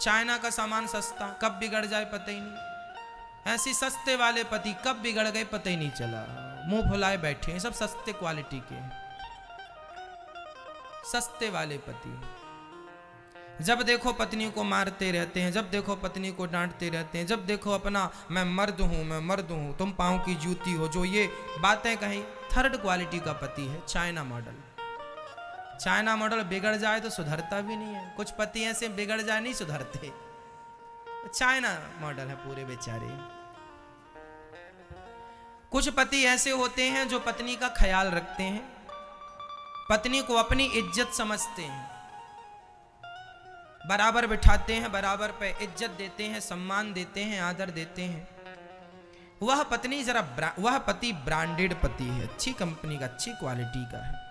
China का सामान सस्ता, कब बिगड़ जाए पता ही नहीं। ऐसी सस्ते वाले पति कब बिगड़ गए पता ही नहीं चला, मुंह फुलाए बैठे हैं। सब सस्ते क्वालिटी के हैं, सस्ते वाले पति। जब देखो पत्नी को मारते रहते हैं, जब देखो पत्नी को डांटते रहते हैं, जब देखो अपना मैं मर्द हूं, मैं मर्द हूं, तुम पांव की जूती हो, जो ये बातें कहीं। थर्ड क्वालिटी का पति है चाइना मॉडल। चाइना मॉडल बिगड़ जाए तो सुधरता भी नहीं है। कुछ पति ऐसे बिगड़ जाए नहीं सुधरते, चाइना मॉडल है पूरे बेचारे। कुछ पति ऐसे होते हैं जो पत्नी का ख्याल रखते हैं, पत्नी को अपनी इज्जत समझते हैं, बराबर बिठाते हैं, बराबर पे इज्जत देते हैं, सम्मान देते हैं, आदर देते हैं। वह पत्नी वह पति ब्रांडेड पति है, अच्छी कंपनी का, अच्छी क्वालिटी का है।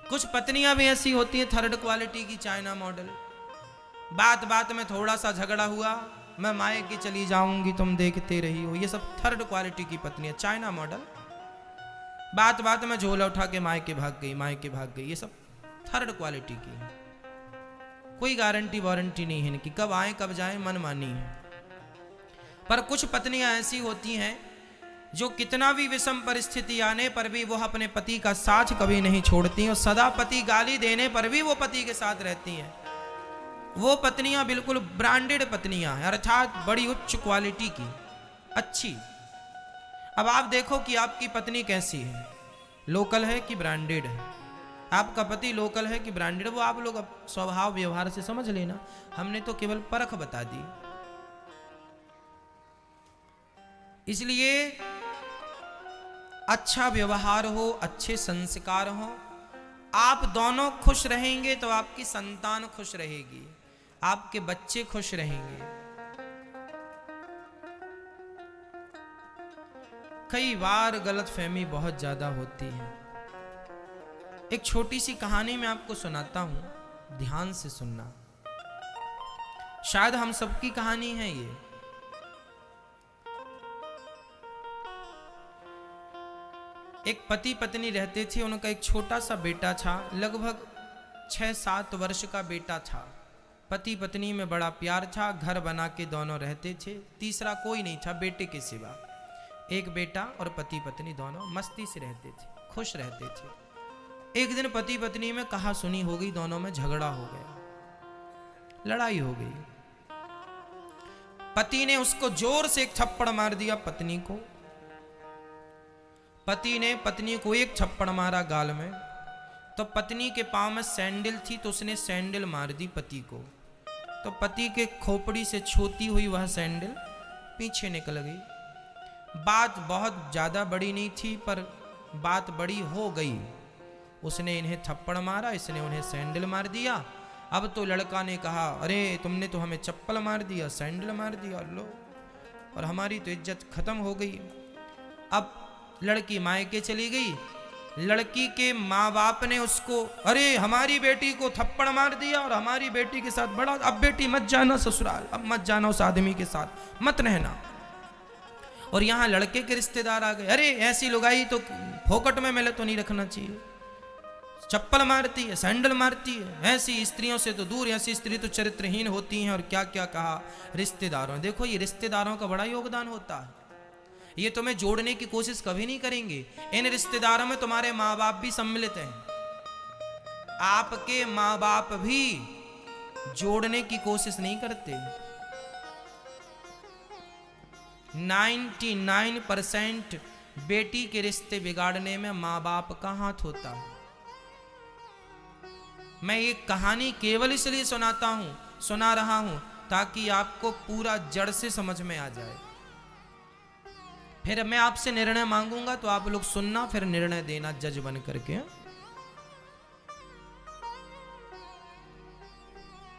कुछ पत्नियां भी ऐसी होती हैं थर्ड क्वालिटी की, चाइना मॉडल। बात बात में थोड़ा सा झगड़ा हुआ, मैं मायके चली जाऊंगी, तुम देखते रही हो। ये सब थर्ड क्वालिटी की पत्नी है, चाइना मॉडल। बात बात में झोला उठा के मायके भाग गई, मायके भाग गई। ये सब थर्ड क्वालिटी की है। कोई गारंटी वारंटी नहीं है इनकी, कब आए कब जाए, मनमानी है। पर कुछ पत्नियां ऐसी होती हैं जो कितना भी विषम परिस्थिति आने पर भी वो अपने पति का साथ कभी नहीं छोड़ती, और सदा पति गाली देने पर भी वो पति के साथ रहती हैं। वो पत्नियां बिल्कुल ब्रांडेड पत्नियां हैं, अर्थात बड़ी उच्च क्वालिटी की, अच्छी। अब आप देखो कि आपकी पत्नी कैसी है, लोकल है कि ब्रांडेड है। आपका पति लोकल है कि ब्रांडेड, वो आप लोग स्वभाव व्यवहार से समझ लेना। हमने तो केवल परख बता दी। इसलिए अच्छा व्यवहार हो, अच्छे संस्कार हो, आप दोनों खुश रहेंगे तो आपकी संतान खुश रहेगी, आपके बच्चे खुश रहेंगे। कई बार गलतफहमी बहुत ज्यादा होती है। एक छोटी सी कहानी मैं आपको सुनाता हूं, ध्यान से सुनना। शायद हम सबकी कहानी है ये। एक पति पत्नी रहते थे, उनका एक छोटा सा बेटा था, लगभग 6-7 वर्ष का बेटा था। पति पत्नी में बड़ा प्यार था, घर बना के दोनों रहते थे, तीसरा कोई नहीं था बेटे के सिवा। एक बेटा और पति पत्नी दोनों मस्ती से रहते थे, खुश रहते थे। एक दिन पति पत्नी में कहा सुनी हो गई, दोनों में झगड़ा हो गया, लड़ाई हो गई। पति ने उसको जोर से एक थप्पड़ मार दिया पत्नी को। पति ने पत्नी को एक थप्पड़ मारा गाल में, तो पत्नी के पांव में सैंडल थी तो उसने सैंडल मार दी पति को। तो पति के खोपड़ी से छूती हुई वह सैंडल पीछे निकल गई। बात बहुत ज्यादा बड़ी नहीं थी, पर बात बड़ी हो गई। उसने इन्हें थप्पड़ मारा, इसने उन्हें सैंडल मार दिया। अब तो लड़का ने कहा अरे तुमने तो हमें चप्पल मार दिया, सैंडल मार दिया, लो, और हमारी तो इज्जत खत्म हो गई। अब लड़की मायके चली गई। लड़की के माँ बाप ने उसको अरे हमारी बेटी को थप्पड़ मार दिया और हमारी बेटी के साथ बड़ा, अब बेटी मत जाना ससुराल, अब मत जाना उस आदमी के साथ, मत रहना। और यहाँ लड़के के रिश्तेदार आ गए, अरे ऐसी लुगाई तो फोकट में मिले तो नहीं रखना चाहिए, चप्पल मारती है, सैंडल मारती है, ऐसी स्त्रियों से तो दूर, ऐसी स्त्री तो चरित्रहीन होती हैं। और क्या क्या कहा रिश्तेदारों। देखो ये रिश्तेदारों का बड़ा योगदान होता है। ये तुम्हें जोड़ने की कोशिश कभी नहीं करेंगे। इन रिश्तेदारों में तुम्हारे माँ बाप भी सम्मिलित हैं, आपके माँ बाप भी जोड़ने की कोशिश नहीं करते। 99% बेटी के रिश्ते बिगाड़ने में माँ बाप का हाथ होता है। मैं ये कहानी केवल इसलिए सुना रहा हूं ताकि आपको पूरा जड़ से समझ में आ जाए। फिर मैं आपसे निर्णय मांगूंगा तो आप लोग सुनना, फिर निर्णय देना जज बन करके।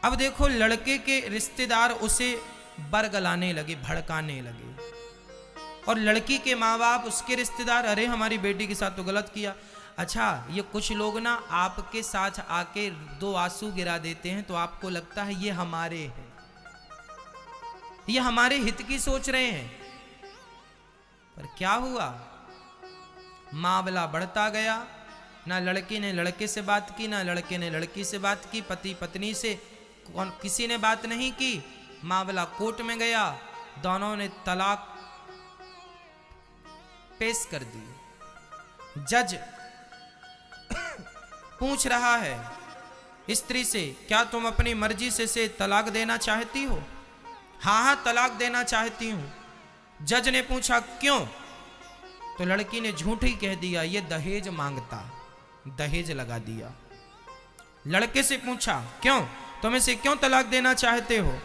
अब देखो लड़के के रिश्तेदार उसे बरगलाने लगे, भड़काने लगे, और लड़की के माँ बाप उसके रिश्तेदार अरे हमारी बेटी के साथ तो गलत किया। अच्छा ये कुछ लोग ना आपके साथ आके 2 आंसू गिरा देते हैं तो आपको लगता है ये हमारे हैं, ये हमारे हित की सोच रहे हैं। पर क्या हुआ, मामला बढ़ता गया। ना लड़की ने लड़के से बात की, ना लड़के ने लड़की से बात की। पति पत्नी से किसी ने बात नहीं की, मामला कोर्ट में गया, दोनों ने तलाक पेश कर दी। जज पूछ रहा है स्त्री से, क्या तुम अपनी मर्जी से तलाक देना चाहती हो? हाँ हाँ तलाक देना चाहती हूं। जज ने पूछा क्यों? तो लड़की ने झूठ ही कह दिया, ये दहेज मांगता, दहेज लगा दिया। लड़के से पूछा क्यों, तुम इसे क्यों तलाक देना चाहते हो?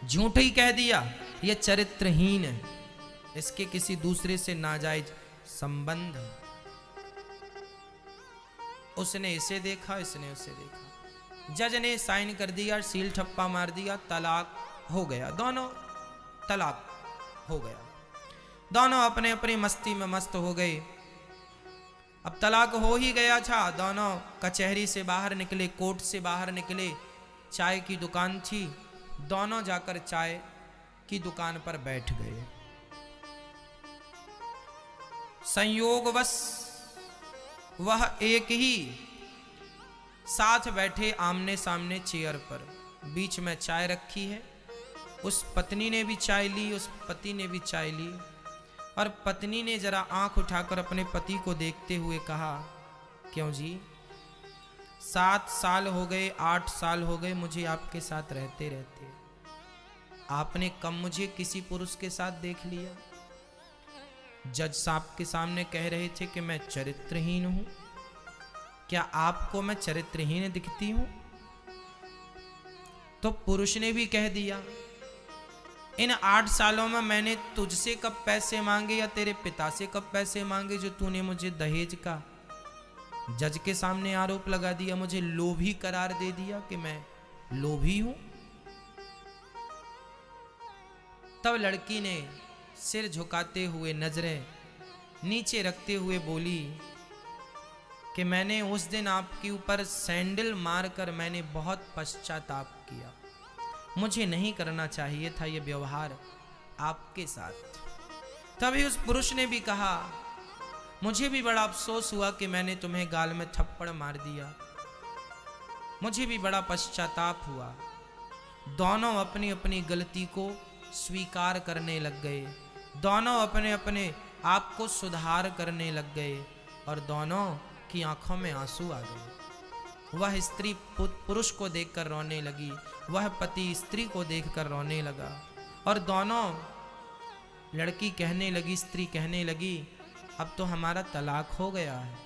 झूठ ही कह दिया, ये चरित्रहीन है, इसके किसी दूसरे से नाजायज संबंध है। उसने इसे देखा, इसने उसे देखा। जज ने साइन कर दिया, सील ठप्पा मार दिया, तलाक हो गया। दोनों तलाक हो गया। दोनों अपने अपनी मस्ती में मस्त हो गए। अब तलाक हो ही गया था। दोनों कचहरी से बाहर निकले, कोर्ट से बाहर निकले। चाय की दुकान थी, दोनों जाकर चाय की दुकान पर बैठ गए। संयोगवश वह एक ही साथ बैठे आमने सामने चेयर पर, बीच में चाय रखी है। उस पत्नी ने भी चाय ली, उस पति ने भी चाय ली। और पत्नी ने जरा आंख उठाकर अपने पति को देखते हुए कहा, क्यों जी, 7 साल हो गए, 8 साल हो गए मुझे आपके साथ रहते रहते, आपने कम मुझे किसी पुरुष के साथ देख लिया? जज साहब के सामने कह रहे थे कि मैं चरित्रहीन हूं। क्या आपको मैं चरित्रहीन दिखती हूं? तो पुरुष ने भी कह दिया, इन 8 सालों में मैंने तुझसे कब पैसे मांगे या तेरे पिता से कब पैसे मांगे जो तूने मुझे दहेज का? जज के सामने आरोप लगा दिया, मुझे लोभी करार दे दिया कि मैं लोभी हूं। तब लड़की ने सिर झुकाते हुए, नजरें नीचे रखते हुए बोली कि मैंने उस दिन आपके ऊपर सैंडल मारकर मैंने बहुत पश्चाताप किया। मुझे नहीं करना चाहिए था ये व्यवहार आपके साथ। तभी उस पुरुष ने भी कहा, मुझे भी बड़ा अफसोस हुआ कि मैंने तुम्हें गाल में थप्पड़ मार दिया, मुझे भी बड़ा पश्चाताप हुआ। दोनों अपनी अपनी गलती को स्वीकार करने लग गए, दोनों अपने अपने आप को सुधार करने लग गए और दोनों की आंखों में आंसू आ गए। वह स्त्री पुरुष को देखकर रोने लगी, वह पति स्त्री को देखकर रोने लगा और दोनों, लड़की कहने लगी, स्त्री कहने लगी, अब तो हमारा तलाक हो गया है,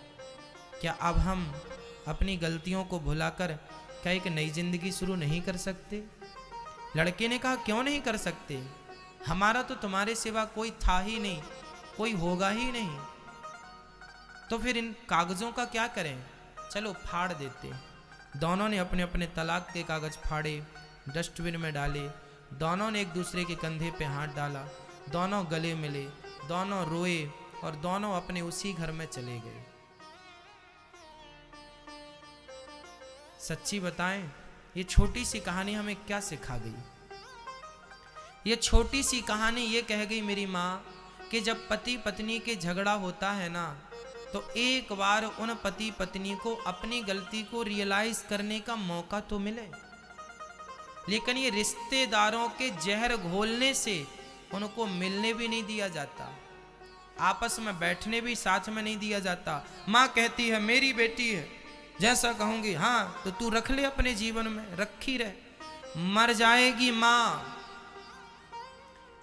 क्या अब हम अपनी गलतियों को भुलाकर क्या एक नई जिंदगी शुरू नहीं कर सकते? लड़के ने कहा, क्यों नहीं कर सकते? हमारा तो तुम्हारे सिवा कोई था ही नहीं, कोई होगा ही नहीं, तो फिर इन कागजों का क्या करें? चलो फाड़ देते। दोनों ने अपने अपने तलाक के कागज फाड़े, डस्टबिन में डाले। दोनों ने एक दूसरे के कंधे पे हाथ डाला, दोनों गले मिले, दोनों रोए और दोनों अपने उसी घर में चले गए। सच्ची बताएं, ये छोटी सी कहानी हमें क्या सिखा गई? ये छोटी सी कहानी ये कह गई मेरी माँ कि जब पति पत्नी के झगड़ा होता है ना, तो एक बार उन पति पत्नी को अपनी गलती को रियलाइज करने का मौका तो मिले, लेकिन ये रिश्तेदारों के जहर घोलने से उनको मिलने भी नहीं दिया जाता, आपस में बैठने भी साथ में नहीं दिया जाता। माँ कहती है मेरी बेटी है, जैसा कहूंगी हाँ तो तू रख ले अपने जीवन में, रखी रहे, मर जाएगी माँ।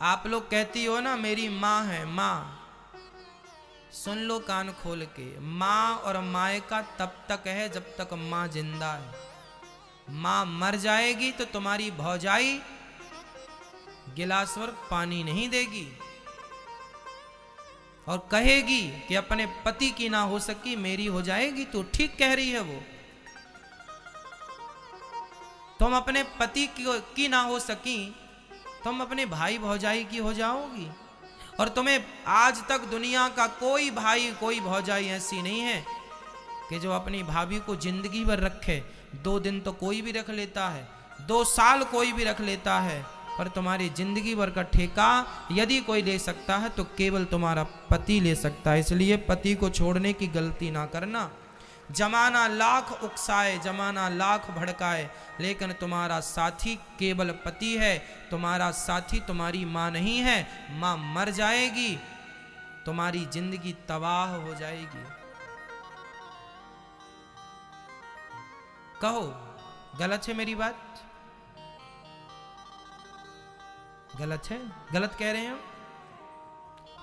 आप लोग कहती हो ना मेरी माँ है, माँ सुन लो कान खोल के, माँ और मायका तब तक है जब तक माँ जिंदा है। माँ मर जाएगी तो तुम्हारी भौजाई गिलास भर पानी नहीं देगी और कहेगी कि अपने पति की ना हो सकी मेरी हो जाएगी। तो ठीक कह रही है वो, तुम अपने पति की ना हो सकी, तुम अपने भाई भौजाई की हो जाओगी। और तुम्हें आज तक दुनिया का कोई भाई कोई भौजाई ऐसी नहीं है कि जो अपनी भाभी को जिंदगी भर रखे। 2 दिन तो कोई भी रख लेता है, 2 साल कोई भी रख लेता है, पर तुम्हारी जिंदगी भर का ठेका यदि कोई ले सकता है तो केवल तुम्हारा पति ले सकता है। इसलिए पति को छोड़ने की गलती ना करना। जमाना लाख उकसाए, जमाना लाख भड़काए, लेकिन तुम्हारा साथी केवल पति है। तुम्हारा साथी तुम्हारी माँ नहीं है। माँ मर जाएगी, तुम्हारी जिंदगी तबाह हो जाएगी। कहो गलत है मेरी बात? गलत है? गलत कह रहे हैं हम?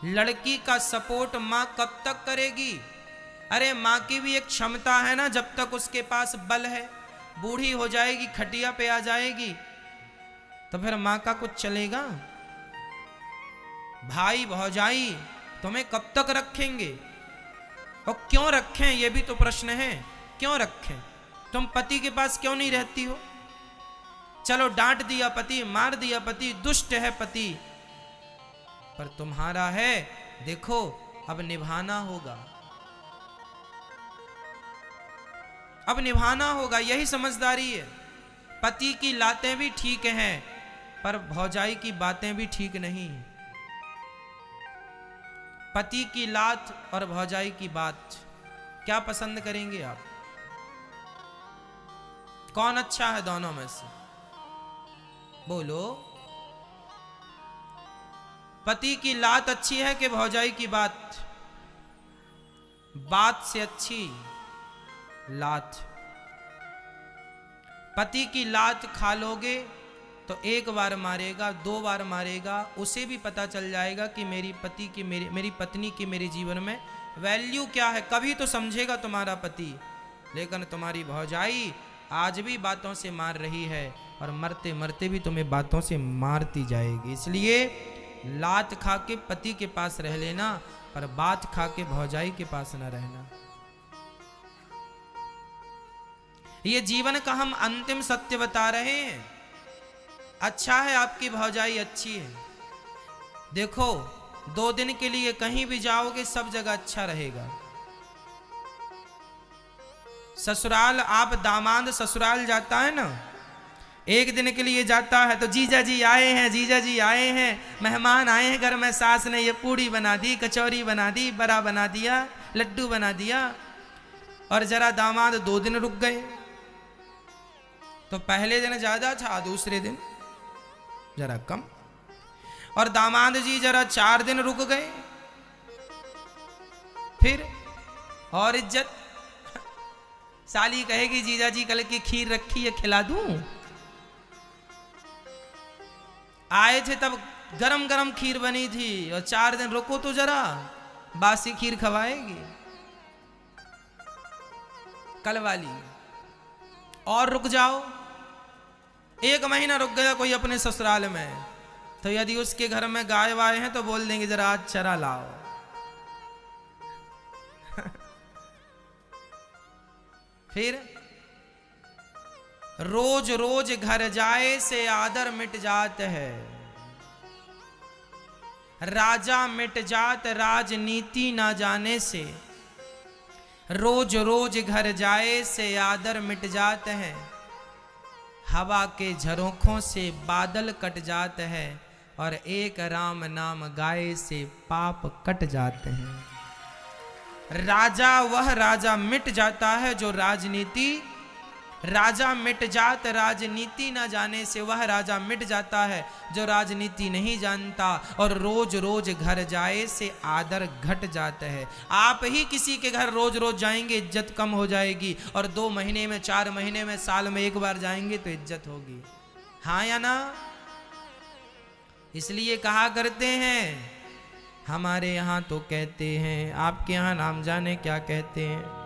लड़की का सपोर्ट मां कब तक करेगी? अरे मां की भी एक क्षमता है ना, जब तक उसके पास बल है। बूढ़ी हो जाएगी, खटिया पे आ जाएगी, तो फिर मां का कुछ चलेगा? भाई भौजाई तुम्हें कब तक रखेंगे? और क्यों रखें, ये भी तो प्रश्न है। क्यों रखें? तुम पति के पास क्यों नहीं रहती हो? चलो डांट दिया पति, मार दिया पति, दुष्ट है पति, पर तुम्हारा है, देखो अब निभाना होगा, अब निभाना होगा। यही समझदारी है। पति की लातें भी ठीक हैं, पर भौजाई की बातें भी ठीक नहीं। पति की लात और भौजाई की बात, क्या पसंद करेंगे आप? कौन अच्छा है दोनों में से? बोलो। पति की लात अच्छी है कि भौजाई की बात? बात से अच्छी लात। पति की लात खा लोगे तो एक बार मारेगा, 2 बार मारेगा, उसे भी पता चल जाएगा कि मेरी पत्नी की मेरे जीवन में वैल्यू क्या है। कभी तो समझेगा तुम्हारा पति। लेकिन तुम्हारी भौजाई आज भी बातों से मार रही है, और मरते मरते भी तुम्हें बातों से मारती जाएगी। इसलिए लात खा के पति के पास रह लेना, पर बात खा के भौजाई के पास न रहना। ये जीवन का हम अंतिम सत्य बता रहे हैं। अच्छा है आपकी भौजाई अच्छी है। देखो 2 दिन के लिए कहीं भी जाओगे, सब जगह अच्छा रहेगा। ससुराल, आप दामाद ससुराल जाता है ना, 1 दिन के लिए जाता है तो जीजा जी आए हैं, जीजा जी आए हैं, मेहमान आए हैं घर में, सास ने ये पूड़ी बना दी, कचौरी बना दी, बड़ा बना दिया, लड्डू बना दिया। और जरा दामाद 2 दिन रुक गए तो पहले दिन ज्यादा था, दूसरे दिन जरा कम। और दामाद जी जरा 4 दिन रुक गए, फिर और इज्जत। साली कहेगी जीजा जी कल की खीर रखी है, खिला दूं? आए थे तब गरम गरम खीर बनी थी, और 4 दिन रुको तो जरा, बासी खीर खवाएगी कल वाली। और रुक जाओ, 1 महीना रुक गया कोई अपने ससुराल में, तो यदि उसके घर में गाय वाय हैं तो बोल देंगे जरा आज चरा लाओ। फिर रोज रोज घर जाए से आदर मिट जात है, राजा मिट जात राजनीति ना जाने से। रोज रोज घर जाए से आदर मिट जात है, हवा के झरोखों से बादल कट जाते हैं, और एक राम नाम गाए से पाप कट जाते हैं। राजा वह राजा मिट जाता है जो राजनीति, राजा मिट जात राजनीति ना जाने से, वह राजा मिट जाता है जो राजनीति नहीं जानता। और रोज रोज घर जाए से आदर घट जाता है। आप ही किसी के घर रोज रोज जाएंगे, इज्जत कम हो जाएगी, और 2 महीने में, 4 महीने में, साल में 1 बार जाएंगे तो इज्जत होगी। हाँ या ना? इसलिए कहा करते हैं, हमारे यहाँ तो कहते हैं, आपके यहाँ नाम जाने क्या कहते हैं।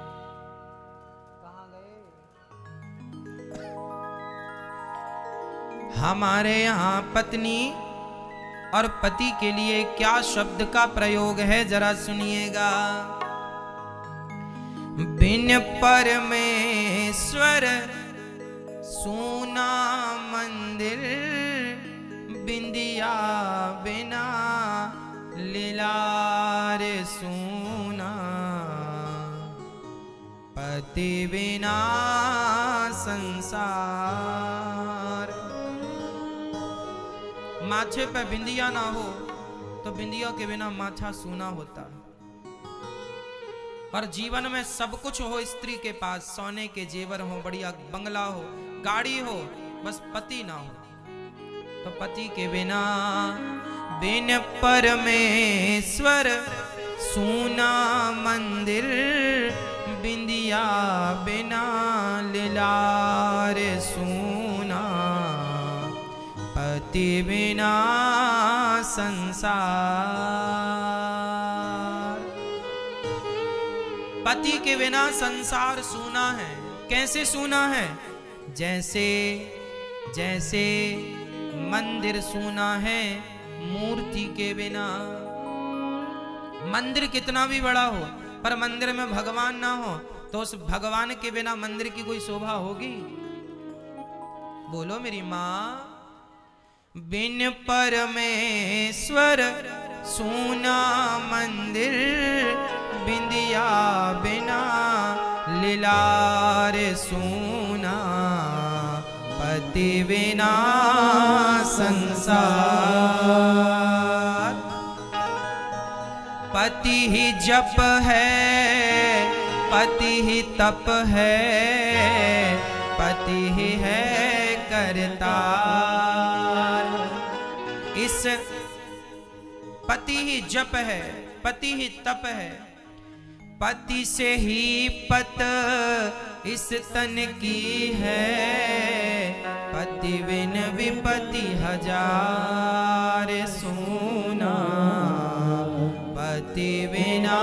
हमारे यहाँ पत्नी और पति के लिए क्या शब्द का प्रयोग है, जरा सुनिएगा। बिन परमेश्वर सूना मंदिर, बिंदिया बिना लीलार सूना, पति बिना संसार। माथे पे बिंदिया ना हो तो बिंदिया के बिना माथा सूना होता है। और जीवन में सब कुछ हो स्त्री के पास, सोने के जेवर हो, बढ़िया बंगला हो, गाड़ी हो, बस पति ना हो। तो पति के बिना बिन परमेश्वर सूना मंदिर, बिंदिया बिना लीलार सूना, पति बिना संसार। पति के बिना संसार सूना है। कैसे सूना है? जैसे जैसे मंदिर सूना है मूर्ति के बिना। मंदिर कितना भी बड़ा हो पर मंदिर में भगवान ना हो तो उस भगवान के बिना मंदिर की कोई शोभा होगी? बोलो मेरी माँ। बिन परमेश्वर सूना मंदिर, बिंदिया बिना लीलार सूना, पति बिना संसार। पति ही जप है, पति ही तप है, पति ही है करतार। इस पति ही जप है, पति ही तप है, पति से ही पत इस तन की है, पति बिन विपति हजार सूना, पति बिना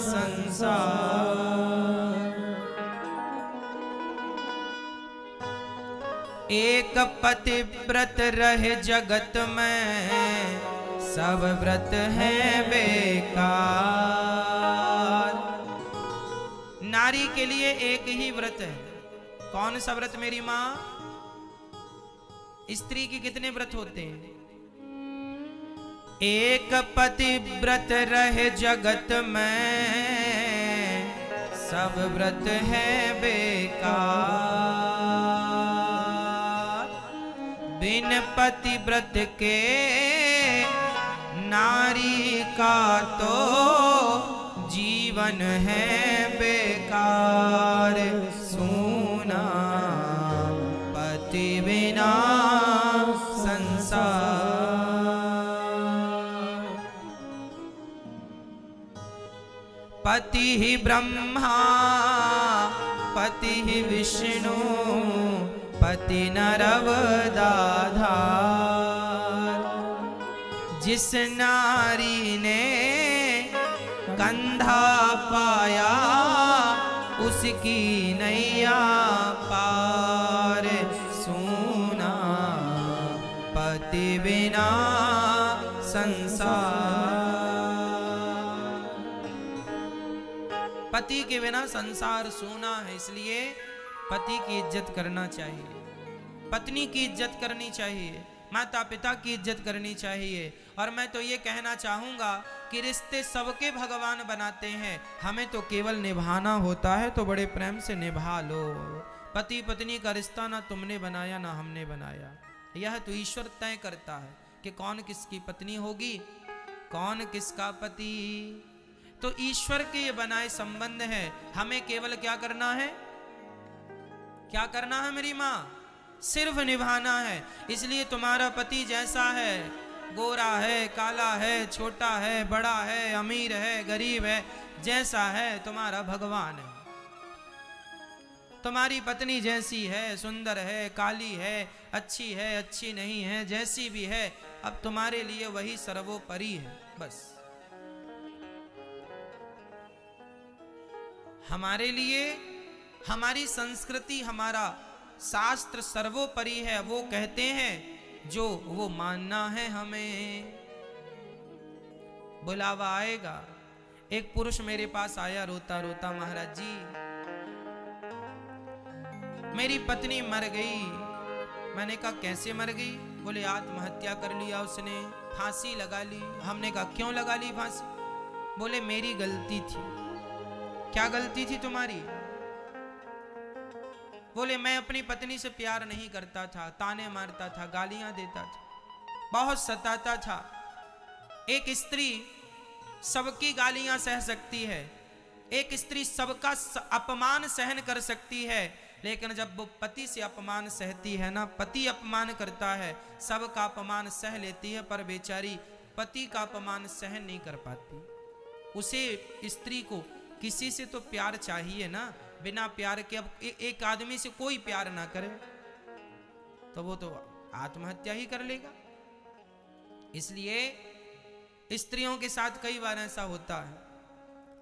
संसार। एक पतिव्रत रहे जगत में, सब व्रत है बेकार। नारी के लिए एक ही व्रत है। कौन सा व्रत मेरी माँ? स्त्री के कितने व्रत होते हैं? एक पतिव्रत रहे जगत में, सब व्रत है बेकार। बिन पतिव्रत के नारी का तो जीवन है बेकार सूना, पति बिना संसार। पति ही ब्रह्मा, पति ही विष्णु, पति नरवदाधार। जिस नारी ने कंधा पाया, उसकी नैया पार सूना, पति बिना संसार। पति के बिना संसार सूना है। इसलिए पति की इज्जत करना चाहिए, पत्नी की इज्जत करनी चाहिए, माता पिता की इज्जत करनी चाहिए। और मैं तो ये कहना चाहूँगा कि रिश्ते सबके भगवान बनाते हैं, हमें तो केवल निभाना होता है, तो बड़े प्रेम से निभा लो। पति पत्नी का रिश्ता ना तुमने बनाया ना हमने बनाया, यह तो ईश्वर तय करता है कि कौन किसकी पत्नी होगी, कौन किसका पति। तो ईश्वर के ये बनाए संबंध है, हमें केवल क्या करना है? क्या करना है मेरी माँ? सिर्फ निभाना है। इसलिए तुम्हारा पति जैसा है, गोरा है, काला है, छोटा है, बड़ा है, अमीर है, गरीब है, जैसा है तुम्हारा भगवान है। तुम्हारी पत्नी जैसी है, सुंदर है, काली है, अच्छी है, अच्छी नहीं है, जैसी भी है, अब तुम्हारे लिए वही सर्वोपरि है। बस हमारे लिए हमारी संस्कृति, हमारा शास्त्र सर्वोपरि है। वो कहते हैं जो वो मानना है हमें। बुलावा आएगा। एक पुरुष मेरे पास आया रोता रोता, महाराज जी मेरी पत्नी मर गई। मैंने कहा कैसे मर गई? बोले आत्महत्या कर लिया उसने, फांसी लगा ली। हमने कहा क्यों लगा ली फांसी? बोले मेरी गलती थी। क्या गलती थी तुम्हारी? बोले मैं अपनी पत्नी से प्यार नहीं करता था, ताने मारता था, गालियां देता था, बहुत सताता था। एक स्त्री सबकी गालियां सह सकती है एक स्त्री सबका अपमान सहन कर सकती है, लेकिन जब वो पति से अपमान सहती है ना, पति अपमान करता है, सबका अपमान सह लेती है, पर बेचारी पति का अपमान सहन नहीं कर पाती। उसे स्त्री को किसी से तो प्यार चाहिए ना, बिना प्यार के अब एक आदमी से कोई प्यार ना करे तो वो तो आत्महत्या ही कर लेगा। इसलिए स्त्रियों के साथ कई बार ऐसा होता है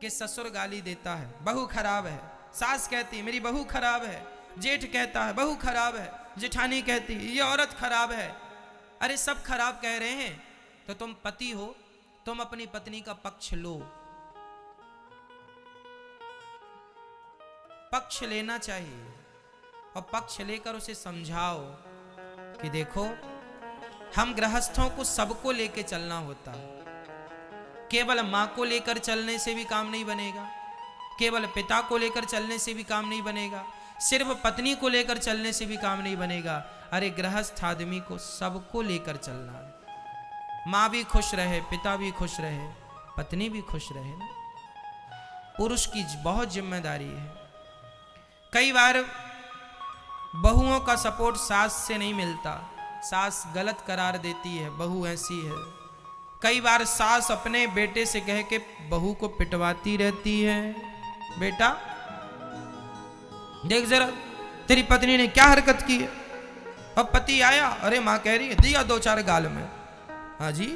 कि ससुर गाली देता है, बहू खराब है, सास कहती है मेरी बहू खराब है, जेठ कहता है बहू खराब है, जेठानी कहती है ये औरत खराब है। अरे सब खराब कह रहे हैं तो तुम पति हो, तुम अपनी पत्नी का पक्ष लो, पक्ष लेना चाहिए और पक्ष लेकर उसे समझाओ कि देखो हम गृहस्थों को सबको लेकर चलना होता है, केवल मां को लेकर चलने से भी काम नहीं बनेगा, केवल पिता को लेकर चलने से भी काम नहीं बनेगा, सिर्फ पत्नी को लेकर चलने से भी काम नहीं बनेगा। अरे गृहस्थ आदमी को सबको लेकर चलना है, मां भी खुश रहे, पिता भी खुश रहे, पत्नी भी खुश रहे ना। पुरुष की बहुत जिम्मेदारी है। कई बार बहुओं का सपोर्ट सास से नहीं मिलता, सास गलत करार देती है, बहू ऐसी है। कई बार सास अपने बेटे से कह के बहू को पिटवाती रहती है, बेटा देख जरा तेरी पत्नी ने क्या हरकत की है। अब पति आया, अरे मां कह रही है दिया 2-4 गाल में। हाँ जी,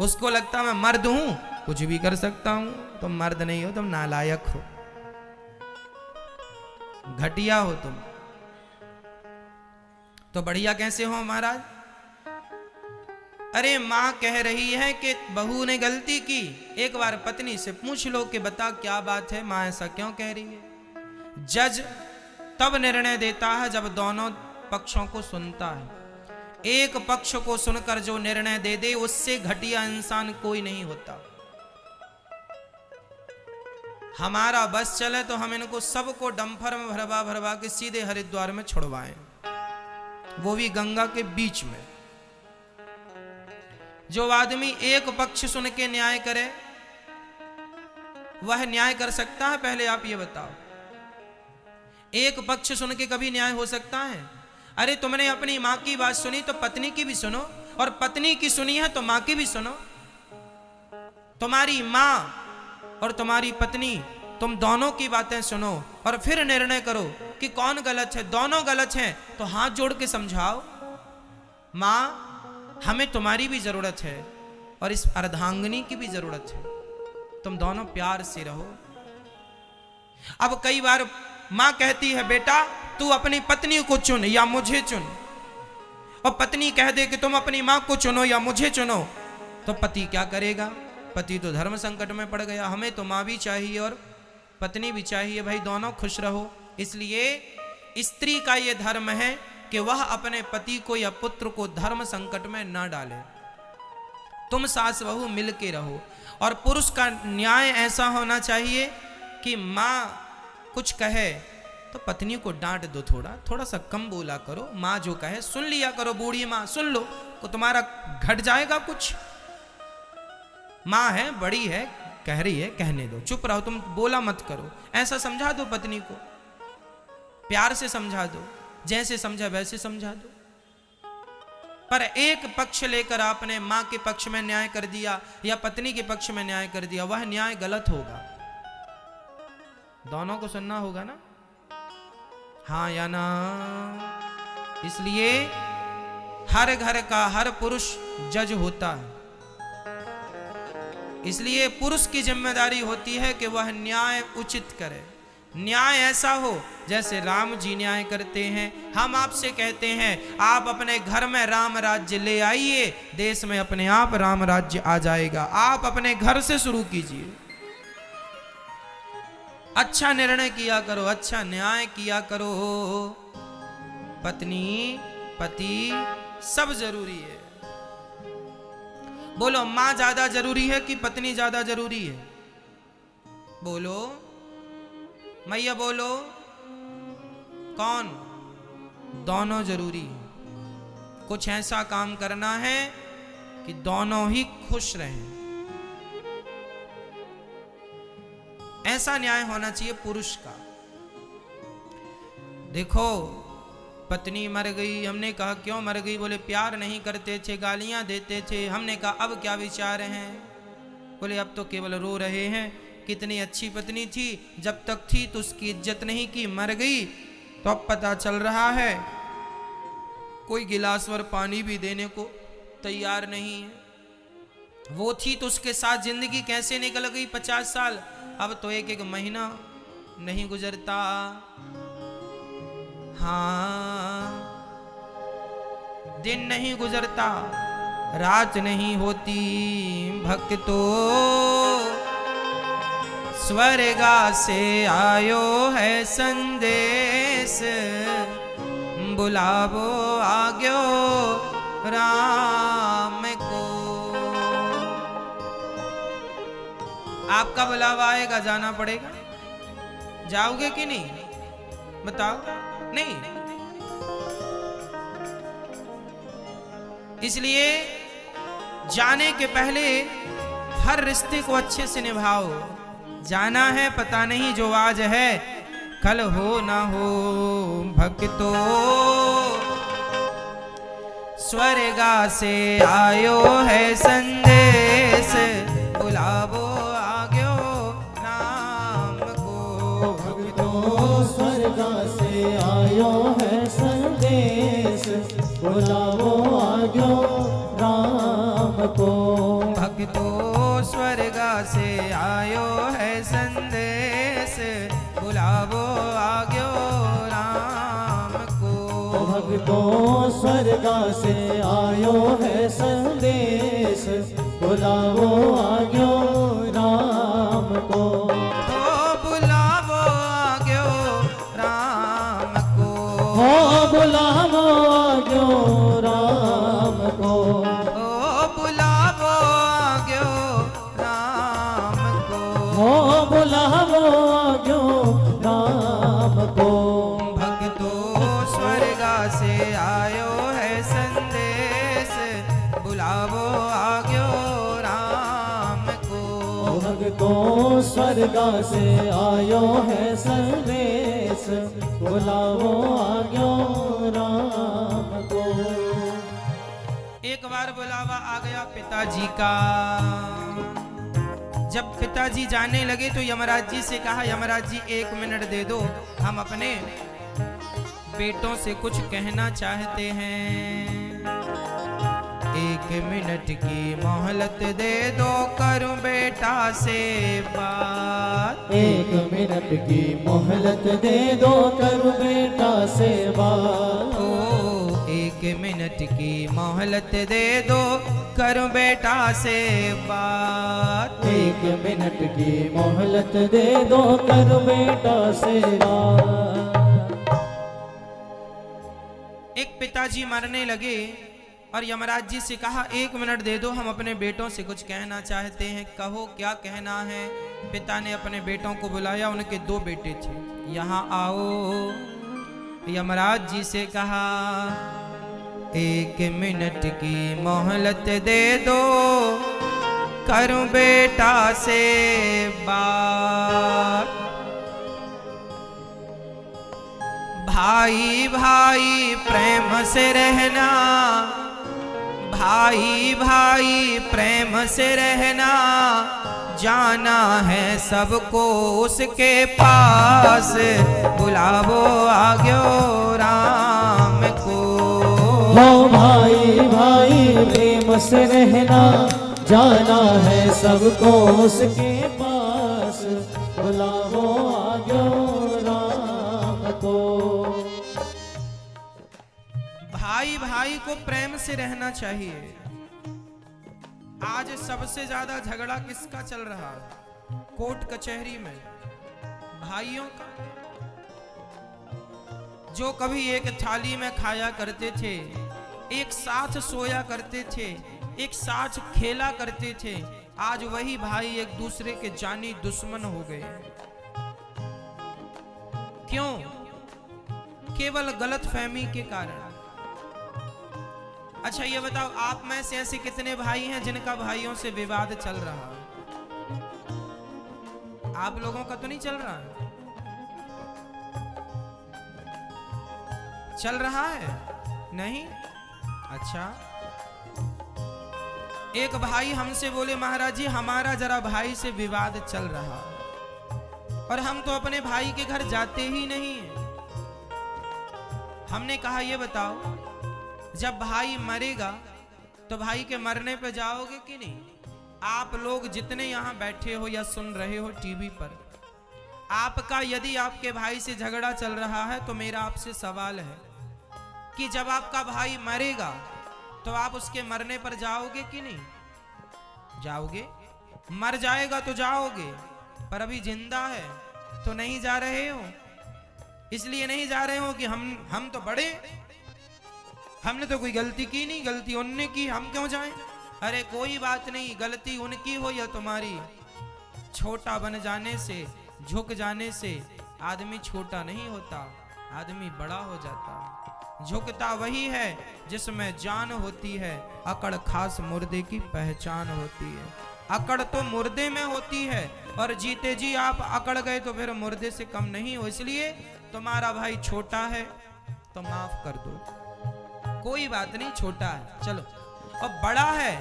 उसको लगता मैं मर्द हूं, कुछ भी कर सकता हूं। तुम मर्द नहीं हो, तुम नालायक हो, घटिया हो तुम। तो बढ़िया कैसे हो महाराज? अरे मां कह रही है कि बहू ने गलती की, एक बार पत्नी से पूछ लो कि बता क्या बात है, मां ऐसा क्यों कह रही है। जज तब निर्णय देता है जब दोनों पक्षों को सुनता है। एक पक्ष को सुनकर जो निर्णय दे दे उससे घटिया इंसान कोई नहीं होता। हमारा बस चले तो हम इनको सबको डंफर में भरवा भरवा के सीधे हरिद्वार में छुड़वाएं, वो भी गंगा के बीच में। जो आदमी एक पक्ष सुन के न्याय करे वह न्याय कर सकता है? पहले आप ये बताओ, एक पक्ष सुन के कभी न्याय हो सकता है? अरे तुमने अपनी मां की बात सुनी तो पत्नी की भी सुनो, और पत्नी की सुनी है तो मां की भी सुनो। तुम्हारी मां और तुम्हारी पत्नी, तुम दोनों की बातें सुनो और फिर निर्णय करो कि कौन गलत है। दोनों गलत हैं तो हाथ जोड़ के समझाओ, मां हमें तुम्हारी भी जरूरत है और इस अर्धांगिनी की भी जरूरत है, तुम दोनों प्यार से रहो। अब कई बार मां कहती है बेटा तू अपनी पत्नी को चुन या मुझे चुन, और पत्नी कह दे कि तुम अपनी मां को चुनो या मुझे चुनो, तो पति क्या करेगा? पति तो धर्म संकट में पड़ गया। हमें तो मां भी चाहिए और पत्नी भी चाहिए, भाई दोनों खुश रहो। इसलिए स्त्री का यह धर्म है कि वह अपने पति को या पुत्र को धर्म संकट में न डाले। तुम सास बहू मिल के रहो। और पुरुष का न्याय ऐसा होना चाहिए कि मां कुछ कहे तो पत्नी को डांट दो, थोड़ा सा कम बोला करो, मां जो कहे सुन लिया करो। बूढ़ी मां सुन लो तो तुम्हारा घट जाएगा कुछ। मां है, बड़ी है, कह रही है, कहने दो, चुप रहो, तुम बोला मत करो। ऐसा समझा दो पत्नी को, प्यार से समझा दो, जैसे समझा वैसे समझा दो। पर एक पक्ष लेकर आपने मां के पक्ष में न्याय कर दिया या पत्नी के पक्ष में न्याय कर दिया, वह न्याय गलत होगा। दोनों को सुनना होगा ना, हाँ या ना। इसलिए हर घर का हर पुरुष जज होता है। इसलिए पुरुष की जिम्मेदारी होती है कि वह न्याय उचित करे। न्याय ऐसा हो जैसे राम जी न्याय करते हैं। हम आपसे कहते हैं आप अपने घर में राम राज्य ले आइए, देश में अपने आप राम राज्य आ जाएगा। आप अपने घर से शुरू कीजिए। अच्छा निर्णय किया करो, अच्छा न्याय किया करो। पत्नी पति सब जरूरी है। बोलो मां ज्यादा जरूरी है कि पत्नी ज्यादा जरूरी है? बोलो मैया, बोलो कौन? दोनों जरूरी है। कुछ ऐसा काम करना है कि दोनों ही खुश रहें। ऐसा न्याय होना चाहिए पुरुष का। देखो पत्नी मर गई, हमने कहा क्यों मर गई? बोले प्यार नहीं करते थे, गालियां देते थे। हमने कहा अब क्या विचार हैं? बोले अब तो केवल रो रहे हैं। कितनी अच्छी पत्नी थी, जब तक थी तो उसकी इज्जत नहीं की, मर गई तो अब पता चल रहा है कोई गिलास भर पानी भी देने को तैयार नहीं है। वो थी तो उसके साथ जिंदगी कैसे निकल गई 50 साल, अब तो एक एक महीना नहीं गुजरता। हाँ, दिन नहीं गुजरता, रात नहीं होती। भक्तो स्वर्गा से आयो है संदेश, बुलावो आग्यो राम को। आपका बुलावा आएगा, जाना पड़ेगा। जाओगे कि नहीं? बताओ। नहीं, इसलिए जाने के पहले हर रिश्ते को अच्छे से निभाओ। जाना है, पता नहीं जो आज है कल हो ना हो। भक्तो स्वर्गा से आयो है संदेश, बुलावो आग्यो राम को। भक्तो स्वर्गा से आयो है संदेश, बुलावो आग्यो राम को। भक्तो स्वर्गा से आयो है संदेश, बुलावो आग्यो राम को। भक्तो स्वर्गा से आयो है संदेश, बुलावो आग्यो राम को। बुलावो आग्यो राम को। बुलावो आग्यो राम को। बुलावो आग्यो राम को। बुलावो आग्यो राम को। भक्तो स्वर्गा से आयो है संदेश, बुलावो आग्यो राम को। भक्तो स्वर्गा से आयो है संदेश, बुलावो आग्यो राम को। एक बार बुलावा आ गया पिताजी का। जब पिताजी जाने लगे तो यमराज जी से कहा, यमराज जी 1 मिनट दे दो, हम अपने बेटों से कुछ कहना चाहते हैं। 1 मिनट की मोहलत दे दो, करूं बेटा से बात। 1 मिनट की मोहलत दे दो, करूं बेटा से बात। 1 मिनट की मोहलत दे दो, करूं बेटा से बात। 1 मिनट की मोहलत दे दो, करूं बेटा से बात। एक पिताजी मरने लगे और यमराज जी से कहा 1 मिनट दे दो, हम अपने बेटों से कुछ कहना चाहते हैं, कहो क्या कहना है। पिता ने अपने बेटों को बुलाया, उनके 2 बेटे थे। यहाँ आओ। यमराज जी से कहा 1 मिनट की मोहलत दे दो, करूं बेटा से बात। भाई भाई प्रेम से रहना, भाई भाई प्रेम से रहना, जाना है सबको उसके पास, बुलावो आग्यो राम को। भाई भाई प्रेम से रहना, जाना है सबको उसके पास, बुलावो आग्यो राम को। भाई भाई को प्रेम से रहना चाहिए। आज सबसे ज्यादा झगड़ा किसका चल रहा है? कोर्ट कचहरी में भाइयों का। जो कभी एक थाली में खाया करते थे, एक साथ सोया करते थे, एक साथ खेला करते थे, आज वही भाई एक दूसरे के जानी दुश्मन हो गए। क्यों? केवल गलतफहमी के कारण। अच्छा ये बताओ, आप में से ऐसे कितने भाई हैं जिनका भाइयों से विवाद चल रहा है? आप लोगों का तो नहीं चल रहा है? चल रहा है? नहीं? अच्छा। एक भाई हमसे बोले महाराज जी हमारा जरा भाई से विवाद चल रहा है और हम तो अपने भाई के घर जाते ही नहीं हैं। हमने कहा ये बताओ जब भाई मरेगा तो भाई के मरने पे जाओगे कि नहीं? आप लोग जितने यहाँ बैठे हो या सुन रहे हो टीवी पर, आपका यदि आपके भाई से झगड़ा चल रहा है तो मेरा आपसे सवाल है कि जब आपका भाई मरेगा तो आप उसके मरने पर जाओगे कि नहीं? जाओगे? मर जाएगा तो जाओगे, पर अभी जिंदा है तो नहीं जा रहे हो। इसलिए नहीं जा रहे हो कि हम तो बड़े, हमने तो कोई गलती की नहीं, गलती उनने की, हम क्यों जाएं? अरे कोई बात नहीं, गलती उनकी हो या तुम्हारी, छोटा बन जाने से, झुक जाने से आदमी छोटा नहीं होता, आदमी बड़ा हो जाता। झुकता वही है जिसमें जान होती है, अकड़ खास मुर्दे की पहचान होती है। अकड़ तो मुर्दे में होती है और जीते जी आप अकड़ गए तो फिर मुर्दे से कम नहीं हो। इसलिए तुम्हारा भाई छोटा है तो माफ कर दो, कोई बात नहीं, छोटा है चलो। और बड़ा है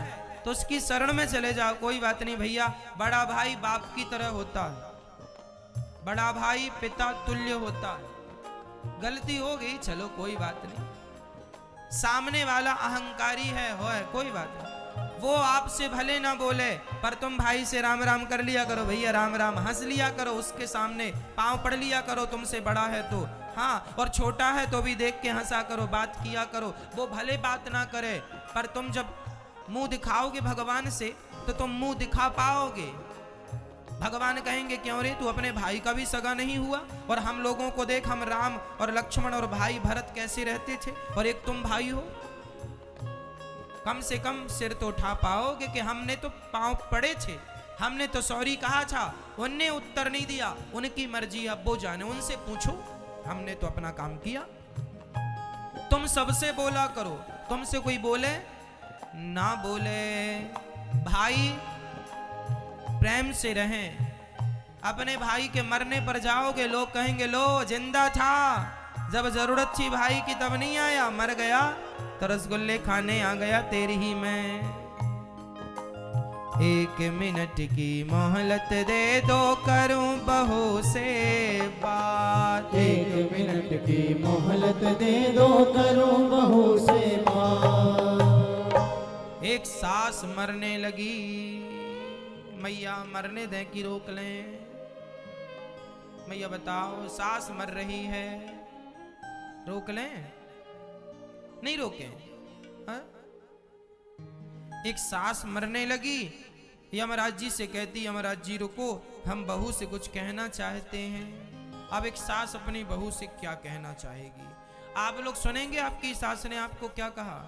तो उसकी शरण में चले जाओ, कोई बात नहीं भैया, बड़ा भाई बाप की तरह होता है, बड़ा भाई पिता तुल्य होता है। गलती हो गई चलो कोई बात नहीं, सामने वाला अहंकारी है कोई बात नहीं, वो आपसे भले ना बोले पर तुम भाई से राम राम कर लिया करो, भैया राम राम, हंस लिया करो, उसके सामने पांव पड़ लिया करो, तुमसे बड़ा है तो। हाँ, और छोटा है तो भी देख के हंसा करो, बात किया करो, वो भले बात ना करे पर तुम जब मुंह दिखाओगे भगवान से तो तुम मुंह दिखा पाओगे। भगवान कहेंगे क्यों रे तू अपने भाई का भी सगा नहीं हुआ? और हम लोगों को देख, हम राम और लक्ष्मण और भाई भरत कैसे रहते थे और एक तुम भाई हो। कम से कम सिर तो उठा पाओगे कि हमने तो पांव पड़े थे, हमने तो सॉरी कहा था, उनने उत्तर नहीं दिया, उनकी मर्जी, अब वो जाने, उनसे पूछो, हमने तो अपना काम किया। तुम सबसे बोला करो, तुमसे कोई बोले ना बोले, भाई प्रेम से रहें। अपने भाई के मरने पर जाओगे, लोग कहेंगे लो जिंदा था, जब जरूरत थी भाई की तब नहीं आया, मर गया तो रसगुल्ले खाने आ गया तेरी ही मैं। एक मिनट की मोहलत दे दो, करूं बहू से बात। एक मिनट की मोहलत दे दो, करूं बहू से बात। एक सास मरने लगी, मैया मरने दें कि रोक लें? मैया बताओ, सास मर रही है, रोक लें? नहीं रोकें? हाँ? एक सास मरने लगी, यमराज जी से कहती, यमराज जी रुको, हम बहू से कुछ कहना चाहते हैं। अब एक सास अपनी बहू से क्या कहना चाहेगी? आप लोग सुनेंगे आपकी सास ने आपको क्या कहा।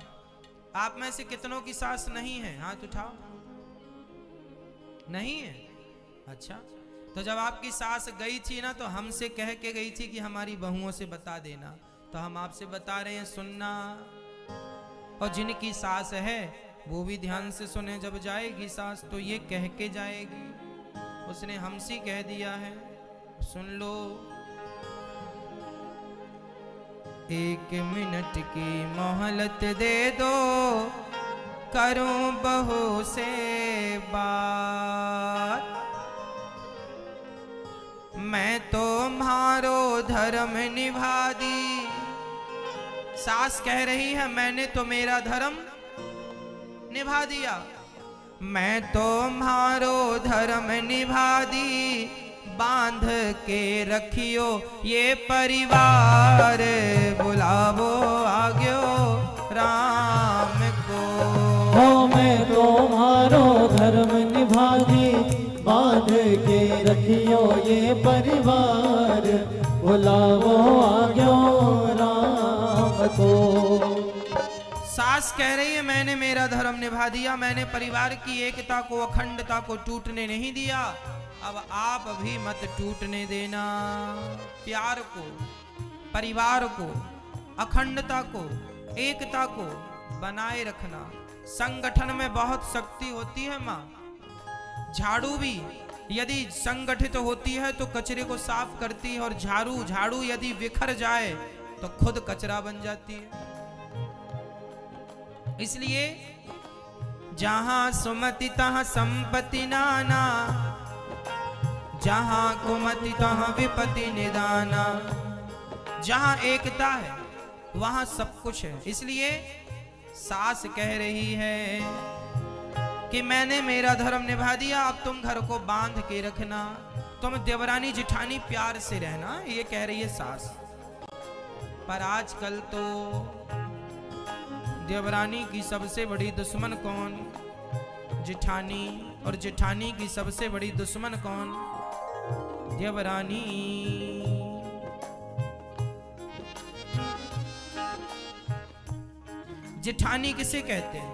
आप में से कितनों की सास नहीं है? हाथ उठाओ। नहीं है? अच्छा, तो जब आपकी सास गई थी ना तो हमसे कह के गई थी कि हमारी बहुओं से बता देना, तो हम आपसे बता रहे हैं सुनना। और जिनकी सास है वो भी ध्यान से सुने, जब जाएगी सास तो ये कह के जाएगी, उसने हमसे कह दिया है, सुन लो। एक मिनट की मोहलत दे दो, करूं बहू से बात। मैं तो मारो धर्म निभा दी। सास कह रही है मैंने तो मेरा धर्म निभा दिया, मैं तो मारो धर्म निभा दी, बांध के रखियो ये परिवार, बुलावो आग्यो राम को। हो मैं तुम्हारो धर्म निभा दी, बांध के रखियो ये परिवार, बुलावो आग्यो राम को। सास कह रही है मैंने मेरा धर्म निभा दिया, मैंने परिवार की एकता को, अखंडता को टूटने नहीं दिया, अब आप भी मत टूटने देना। प्यार को, परिवार को, अखंडता को, एकता को बनाए रखना। संगठन में बहुत शक्ति होती है माँ। झाड़ू भी यदि संगठित होती है तो कचरे को साफ करती है, और झाड़ू यदि बिखर जाए तो खुद कचरा बन जाती है। इसलिए जहां सुमति तहां संपत्ति नाना, जहां कुमति तहां विपत्ति निदाना। जहां एकता है वहां सब कुछ है। इसलिए सास कह रही है कि मैंने मेरा धर्म निभा दिया, अब तुम घर को बांध के रखना, तुम देवरानी जिठानी प्यार से रहना, ये कह रही है सास। पर आजकल तो देवरानी की सबसे बड़ी दुश्मन कौन? जिठानी। और जिठानी की सबसे बड़ी दुश्मन कौन? देवरानी। जिठानी किसे कहते हैं?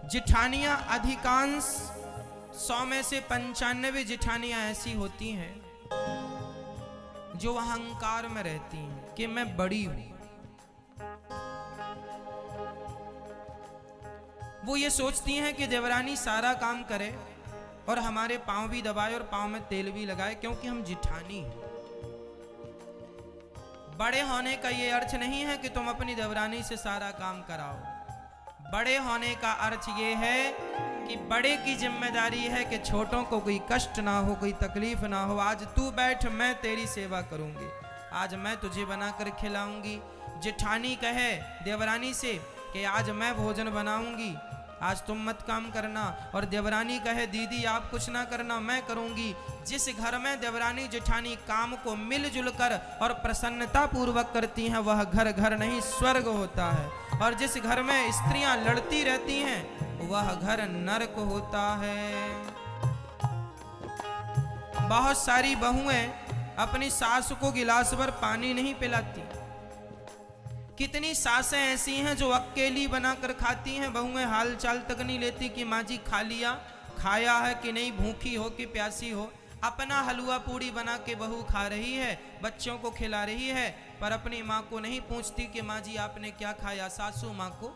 जिठानियां अधिकांश 100 में से 95 जिठानियां ऐसी होती हैं जो अहंकार में रहती हैं कि मैं बड़ी हूं। वो ये सोचती हैं कि देवरानी सारा काम करे और हमारे पांव भी दबाए और पांव में तेल भी लगाए, क्योंकि हम जिठानी हैं। बड़े होने का ये अर्थ नहीं है कि तुम अपनी देवरानी से सारा काम कराओ। बड़े होने का अर्थ ये है कि बड़े की जिम्मेदारी है कि छोटों को कोई कष्ट ना हो, कोई तकलीफ ना हो। आज तू बैठ, मैं तेरी सेवा करूंगी, आज मैं तुझे बनाकर खिलाऊंगी। जिठानी कहे देवरानी से कि आज मैं भोजन बनाऊंगी, आज तुम मत काम करना। और देवरानी कहे दीदी आप कुछ ना करना, मैं करूंगी। जिस घर में देवरानी जिठानी काम को मिलजुल कर और प्रसन्नता पूर्वक करती हैं वह घर घर नहीं स्वर्ग होता है। और जिस घर में स्त्रियां लड़ती रहती हैं वह घर नरक होता है। बहुत सारी बहुएं अपनी सास को गिलास भर पानी नहीं पिलाती। कितनी सासें ऐसी हैं जो अकेली बनाकर खाती हैं, बहुएं हाल चाल तक नहीं लेती कि माँ जी खा लिया, खाया है कि नहीं, भूखी हो कि प्यासी हो। अपना हलवा पूड़ी बना के बहू खा रही है, बच्चों को खिला रही है, पर अपनी माँ को नहीं पूछती कि माँ जी आपने क्या खाया। सासू माँ को,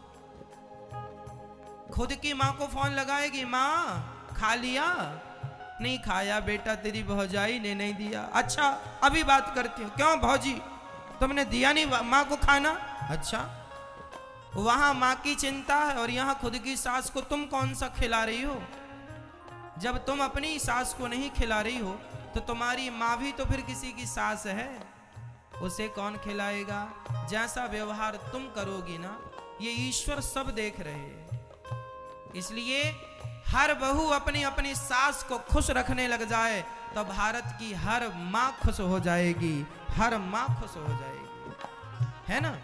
खुद की माँ को फोन लगाएगी, माँ खा लिया? नहीं खाया बेटा, तेरी भौजाई ने नहीं दिया। अच्छा अभी बात करती हूँ, क्यों भौजी तुमने दिया नहीं माँ को खाना? अच्छा, वहां माँ की चिंता है और यहाँ खुद की सास को तुम कौन सा खिला रही हो? जब तुम अपनी सास को नहीं खिला रही हो तो तुम्हारी माँ भी तो फिर किसी की सास है, उसे कौन खिलाएगा? जैसा व्यवहार तुम करोगी ना, ये ईश्वर सब देख रहे हैं। इसलिए हर बहू अपनी अपनी सास को खुश रखने लग जाए तो भारत की हर माँ खुश हो जाएगी, हर माँ खुश हो जाएगी, है ना?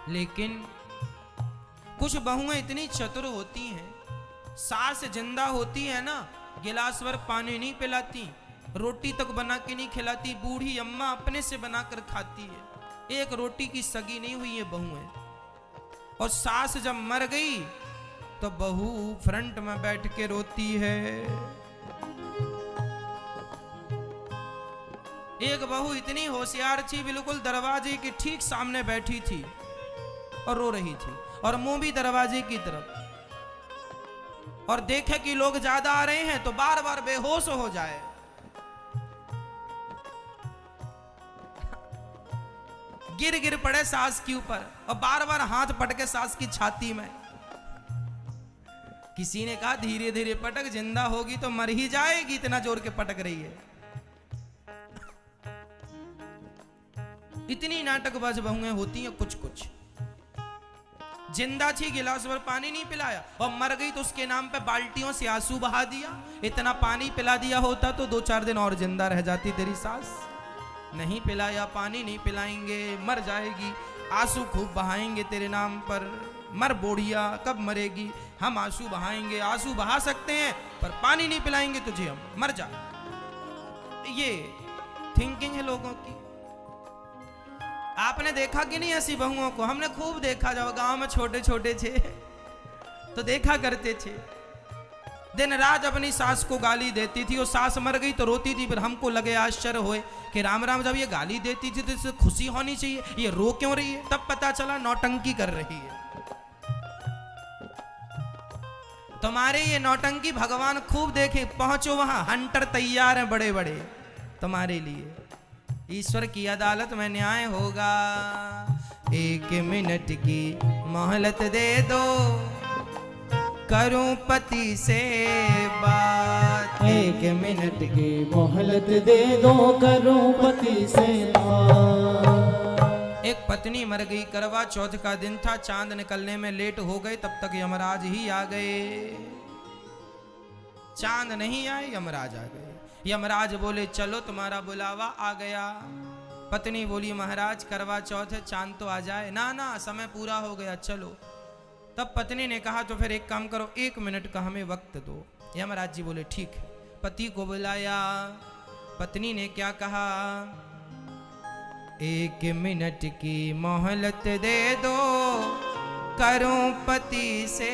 लेकिन कुछ बहुएं इतनी चतुर होती हैं, सास जिंदा होती है ना, गिलास भर पानी नहीं पिलाती, रोटी तक बना के नहीं खिलाती। बूढ़ी अम्मा अपने से बनाकर खाती है, एक रोटी की सगी नहीं हुई ये बहू है। और सास जब मर गई तो बहू फ्रंट में बैठ के रोती है। एक बहू इतनी होशियार थी, बिल्कुल दरवाजे के ठीक सामने बैठी थी और रो रही थी, और मुंह भी दरवाजे की तरफ, और देखे कि लोग ज्यादा आ रहे हैं तो बार बार बेहोश हो जाए। गिर गिर पड़े सास के ऊपर और बार बार हाथ पटके सास की छाती में। किसी ने कहा धीरे धीरे पटक, जिंदा होगी तो मर ही जाएगी, इतना जोर के पटक रही है। इतनी नाटकबाज बहुएं होती हैं कुछ कुछ। जिंदा थी, गिलास भर पानी नहीं पिलाया, और मर गई तो उसके नाम पे बाल्टियों से आंसू बहा दिया। इतना पानी पिला दिया होता तो 2-4 दिन और जिंदा रह जाती तेरी सास। नहीं पिलाया, पानी नहीं पिलाएंगे, मर जाएगी। आंसू खूब बहाएंगे तेरे नाम पर, मर बोड़िया, कब मरेगी? हम आंसू बहाएंगे, आंसू बहा सकते हैं पर पानी नहीं पिलाएंगे तुझे, हम मर जा। ये थिंकिंग है लोगों की। आपने देखा कि नहीं ऐसी बहुओं को? हमने खूब देखा, जब गांव में छोटे छोटे थे तो देखा करते थे। दिन रात अपनी सास को गाली देती थी, और सास मर गई तो रोती थी। फिर हमको लगे आश्चर्य होए कि राम राम, जब ये गाली देती थी तो इससे खुशी होनी चाहिए, ये रो क्यों रही है? तब पता चला नौटंकी कर रही है। तुम्हारे ये नौटंकी भगवान खूब देखे। पहुंचो वहां, हंटर तैयार हैं बड़े बड़े तुम्हारे लिए। ईश्वर की अदालत में न्याय होगा। 1 मिनट की मोहलत दे दो, करूं पति से बात। 1 मिनट की मोहलत दे दो, करूं पति से बात। एक पत्नी मर गई, करवा चौथ का दिन था, चांद निकलने में लेट हो गए, तब तक यमराज ही आ गए। चांद नहीं आए, यमराज आ गए। यमराज बोले चलो तुम्हारा बुलावा आ गया। पत्नी बोली महाराज करवा चौथ है, चांद तो आ जाए। ना ना, समय पूरा हो गया, चलो। तब पत्नी ने कहा तो फिर एक काम करो, 1 मिनट का हमें वक्त दो। यमराज जी बोले ठीक है। पति को बुलाया। पत्नी ने क्या कहा? 1 मिनट की मोहलत दे दो, करूं पति से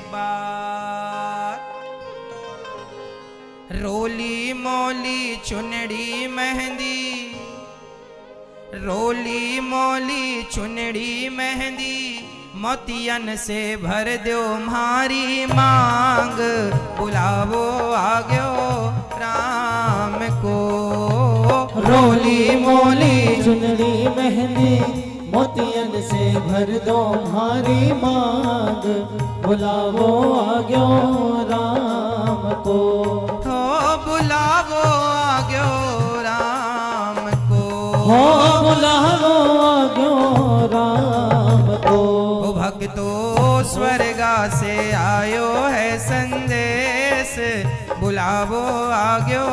बात। रोली मोली चुनड़ी मेहंदी, रोली मोली चुनड़ी मेहंदी, मोतियन से भर दो मारी मांग। बुलावो आ गयो राम को। रोली मोली चुनरी मेहंदी, मोतियन से भर दो मारी मांग। बुलावो आ गयो राम को। हो बुलावो आ गयो राम को। हो बुलावो आ गयो राम को। भक्तो स्वर्गा से आयो है संदेश, बुलावो आ गयो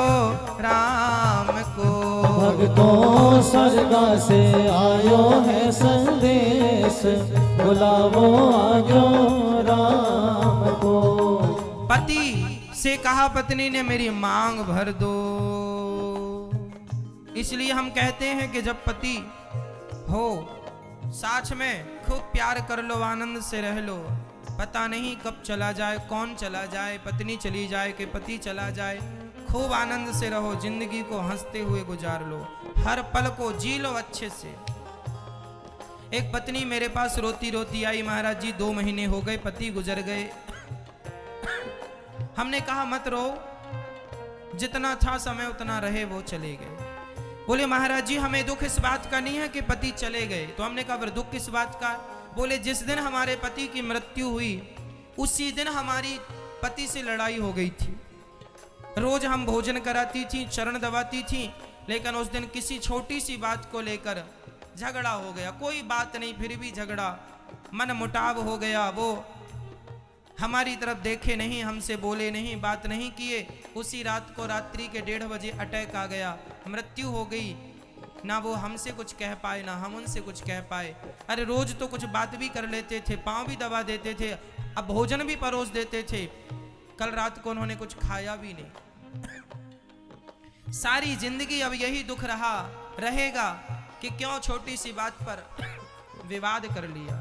राम को। भक्तों स्वर्गा से आयो है संदेश, बुलावो आ गयो राम को। पति से कहा पत्नी ने मेरी मांग भर दो। इसलिए हम कहते हैं कि जब पति हो साथ में खूब प्यार कर लो, आनंद से रह लो। पता नहीं कब चला जाए, कौन चला जाए, पत्नी चली जाए कि पति चला जाए। खूब आनंद से रहो, जिंदगी को हंसते हुए गुजार लो, हर पल को जी लो अच्छे से। एक पत्नी मेरे पास रोती रोती आई, महाराज जी 2 महीने हो गए, पति गुजर गए। हमने कहा मत रो, जितना था समय उतना रहे, वो चले गए। बोले महाराज जी हमें दुख इस बात का नहीं है कि पति चले गए। तो हमने कहा फिर दुख किस बात का? बोले जिस दिन हमारे पति की मृत्यु हुई उसी दिन हमारी पति से लड़ाई हो गई थी। रोज हम भोजन कराती थी, चरण दबाती थी, लेकिन उस दिन किसी छोटी सी बात को लेकर झगड़ा हो गया। कोई बात नहीं, फिर भी झगड़ा, मन मुटाव हो गया। वो हमारी तरफ देखे नहीं, हमसे बोले नहीं, बात नहीं किए। उसी रात को रात्रि के 1:30 बजे अटैक आ गया, मृत्यु हो गई। ना वो हमसे कुछ कह पाए, ना हम उनसे कुछ कह पाए। अरे रोज तो कुछ बात भी कर लेते थे, पाँव भी दबा देते थे, अब भोजन भी परोस देते थे। कल रात को उन्होंने कुछ खाया भी नहीं। सारी जिंदगी अब यही दुख रहा रहेगा कि क्यों छोटी सी बात पर विवाद कर लिया।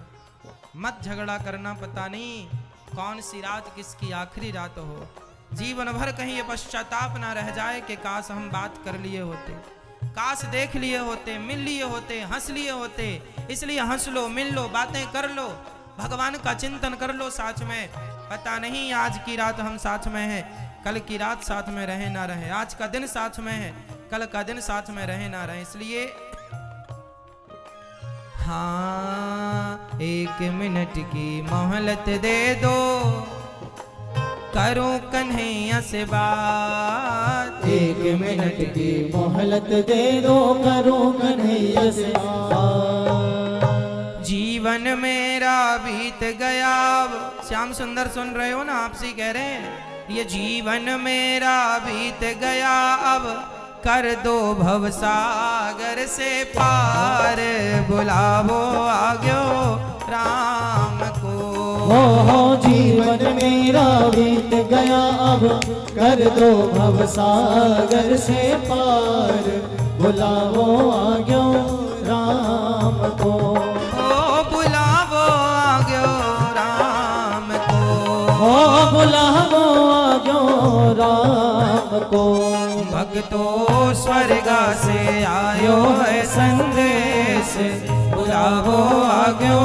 मत झगड़ा करना, पता नहीं कौन सी रात किसकी आखिरी रात हो। जीवन भर कहीं ये पश्चाताप ना रह जाए कि काश हम बात कर लिए होते, काश देख लिए होते, मिल लिए होते, हंस लिए होते। इसलिए हंस लो, मिल लो, बातें कर लो, भगवान का चिंतन कर लो साथ में। पता नहीं आज की रात हम साथ में हैं, कल की रात साथ में रहे ना रहे। आज का दिन साथ में है, कल का दिन साथ में रहे ना रहे। इसलिए हाँ 1 मिनट की मोहलत दे दो, करो कन्हैया से बात। 1 मिनट की मोहलत दे दो, करो कन्हैया से बात। जीवन मेरा बीत गया अब, श्याम सुंदर सुन रहे हो ना, आपसे कह रहे हैं। ये जीवन मेरा बीत गया अब, कर दो भव सागर से पार। बुलावो आ गयो राम को। हो जीवन मेरा बीत गया अब, कर दो भव सागर से पार। बुलावो आ गयो राम को। हो बुलावो आ गयो राम को। हो बुलावो आ राम को। भक्तों स्वर्ग से आयो है संदेश, बुलावो आग्यो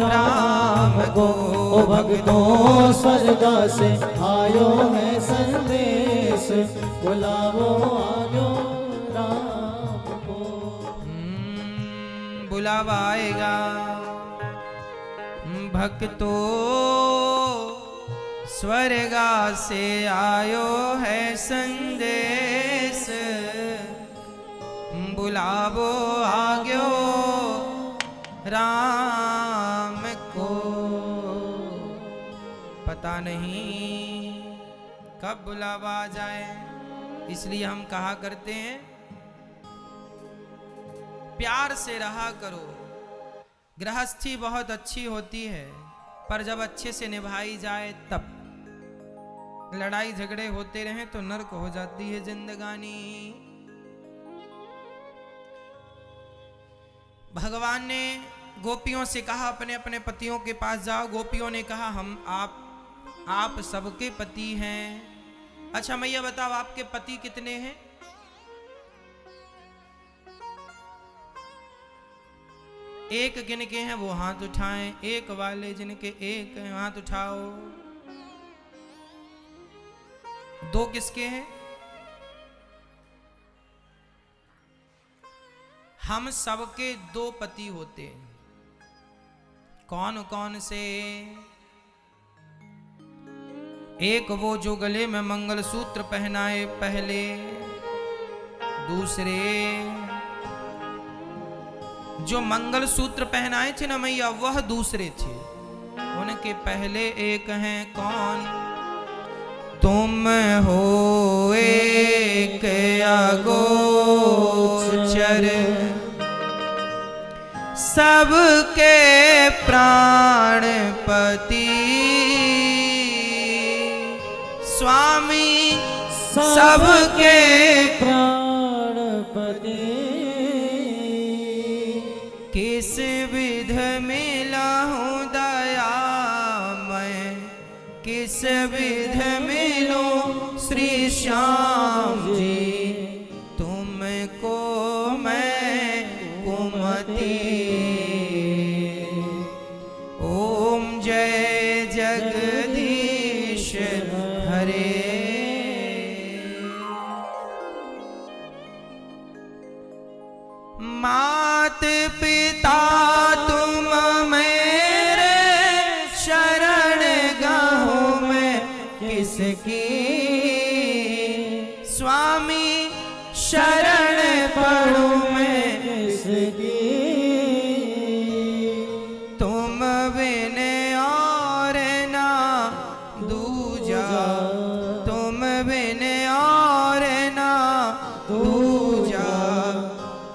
राम को। ओ भक्तों स्वर्ग से आयो है संदेश, बुलावो आग्यो राम को। बुलावा आएगा। भक्तों स्वर्गा से आयो है संदेश, बुलावो आग्यो राम को। पता नहीं कब बुलावा आ जाए, इसलिए हम कहा करते हैं प्यार से रहा करो। गृहस्थी बहुत अच्छी होती है, पर जब अच्छे से निभाई जाए तब। लड़ाई झगड़े होते रहे तो नरक हो जाती है जिंदगानी। भगवान ने गोपियों से कहा अपने अपने पतियों के पास जाओ। गोपियों ने कहा हम आप सबके पति हैं। अच्छा मैया बताओ आपके पति कितने हैं? एक जिनके हैं वो हाथ उठाएं, एक वाले जिनके एक हैं हाथ उठाओ। दो किसके हैं? हम सबके दो पति होते हैं। कौन कौन से? एक वो जो गले में मंगलसूत्र पहनाए पहले, दूसरे जो मंगलसूत्र पहनाए थे ना मैया वह दूसरे थे। उनके पहले एक हैं कौन? तुम हो एक अगोचर, सबके प्राणपति, स्वामी सबके प्राणपति। किस विध मिला हूँ दया मैं, किस विध मिलूं श्री श्याम जी, तुमको मैं कुमति। ओम जय जगदीश हरे। मात पिता तुम मेरे शरण गहूँ मैं किसकी, स्वामी शरण पढ़ूं मैं किसकी। तुम बिन और ना दूजा, तुम बिन और ना दूजा,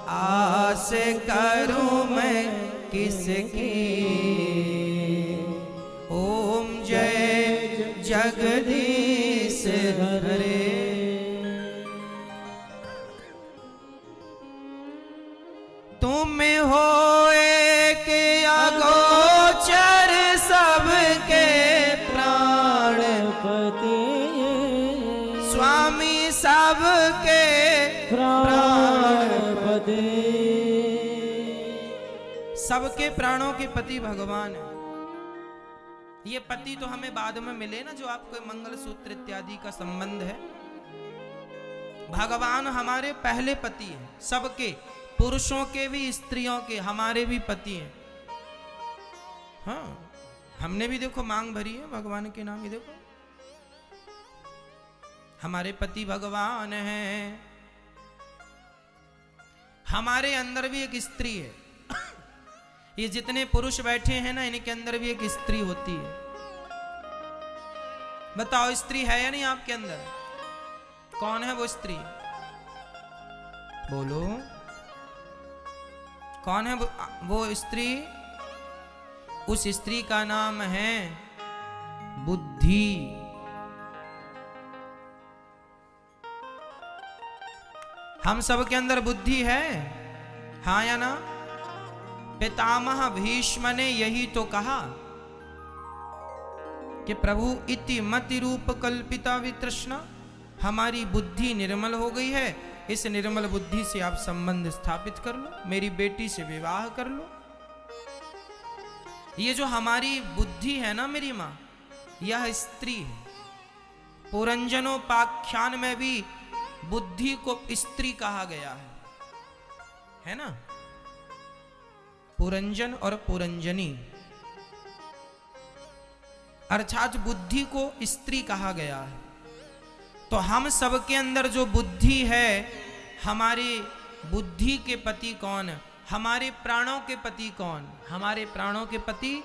आस करूं मैं किसकी। ओम जय जगदीश हरे। तुम हो एक अगोचर सबके प्राणपति, स्वामी सबके प्राणपति। सबके प्राणों के पति भगवान है। ये पति तो हमें बाद में मिले ना, जो आपको मंगलसूत्र इत्यादि का संबंध है। भगवान हमारे पहले पति हैं, सबके, पुरुषों के भी स्त्रियों के, हमारे भी पति हैं। हाँ, हमने भी देखो मांग भरी है भगवान के नाम ही। देखो हमारे पति भगवान हैं। हमारे अंदर भी एक स्त्री है। ये जितने पुरुष बैठे हैं ना, इनके अंदर भी एक स्त्री होती है। बताओ स्त्री है या नहीं आपके अंदर? कौन है वो स्त्री? बोलो कौन है वो स्त्री? उस स्त्री का नाम है बुद्धि। हम सब के अंदर बुद्धि है, हाँ या ना? पितामह भीष्म ने यही तो कहा कि प्रभु इति मति रूप कल्पिता वितृष्णा, हमारी बुद्धि निर्मल हो गई है, इस निर्मल बुद्धि से आप संबंध स्थापित कर लो, मेरी बेटी से विवाह कर लो। ये जो हमारी बुद्धि है ना मेरी माँ, यह स्त्री है। पुरंजनोपाख्यान में भी बुद्धि को स्त्री कहा गया है ना? पुरंजन और पुरंजनी अर्थात बुद्धि को स्त्री कहा गया है। तो हम सबके अंदर जो बुद्धि है, हमारे बुद्धि के पति कौन? हमारे प्राणों के पति कौन? हमारे प्राणों के पति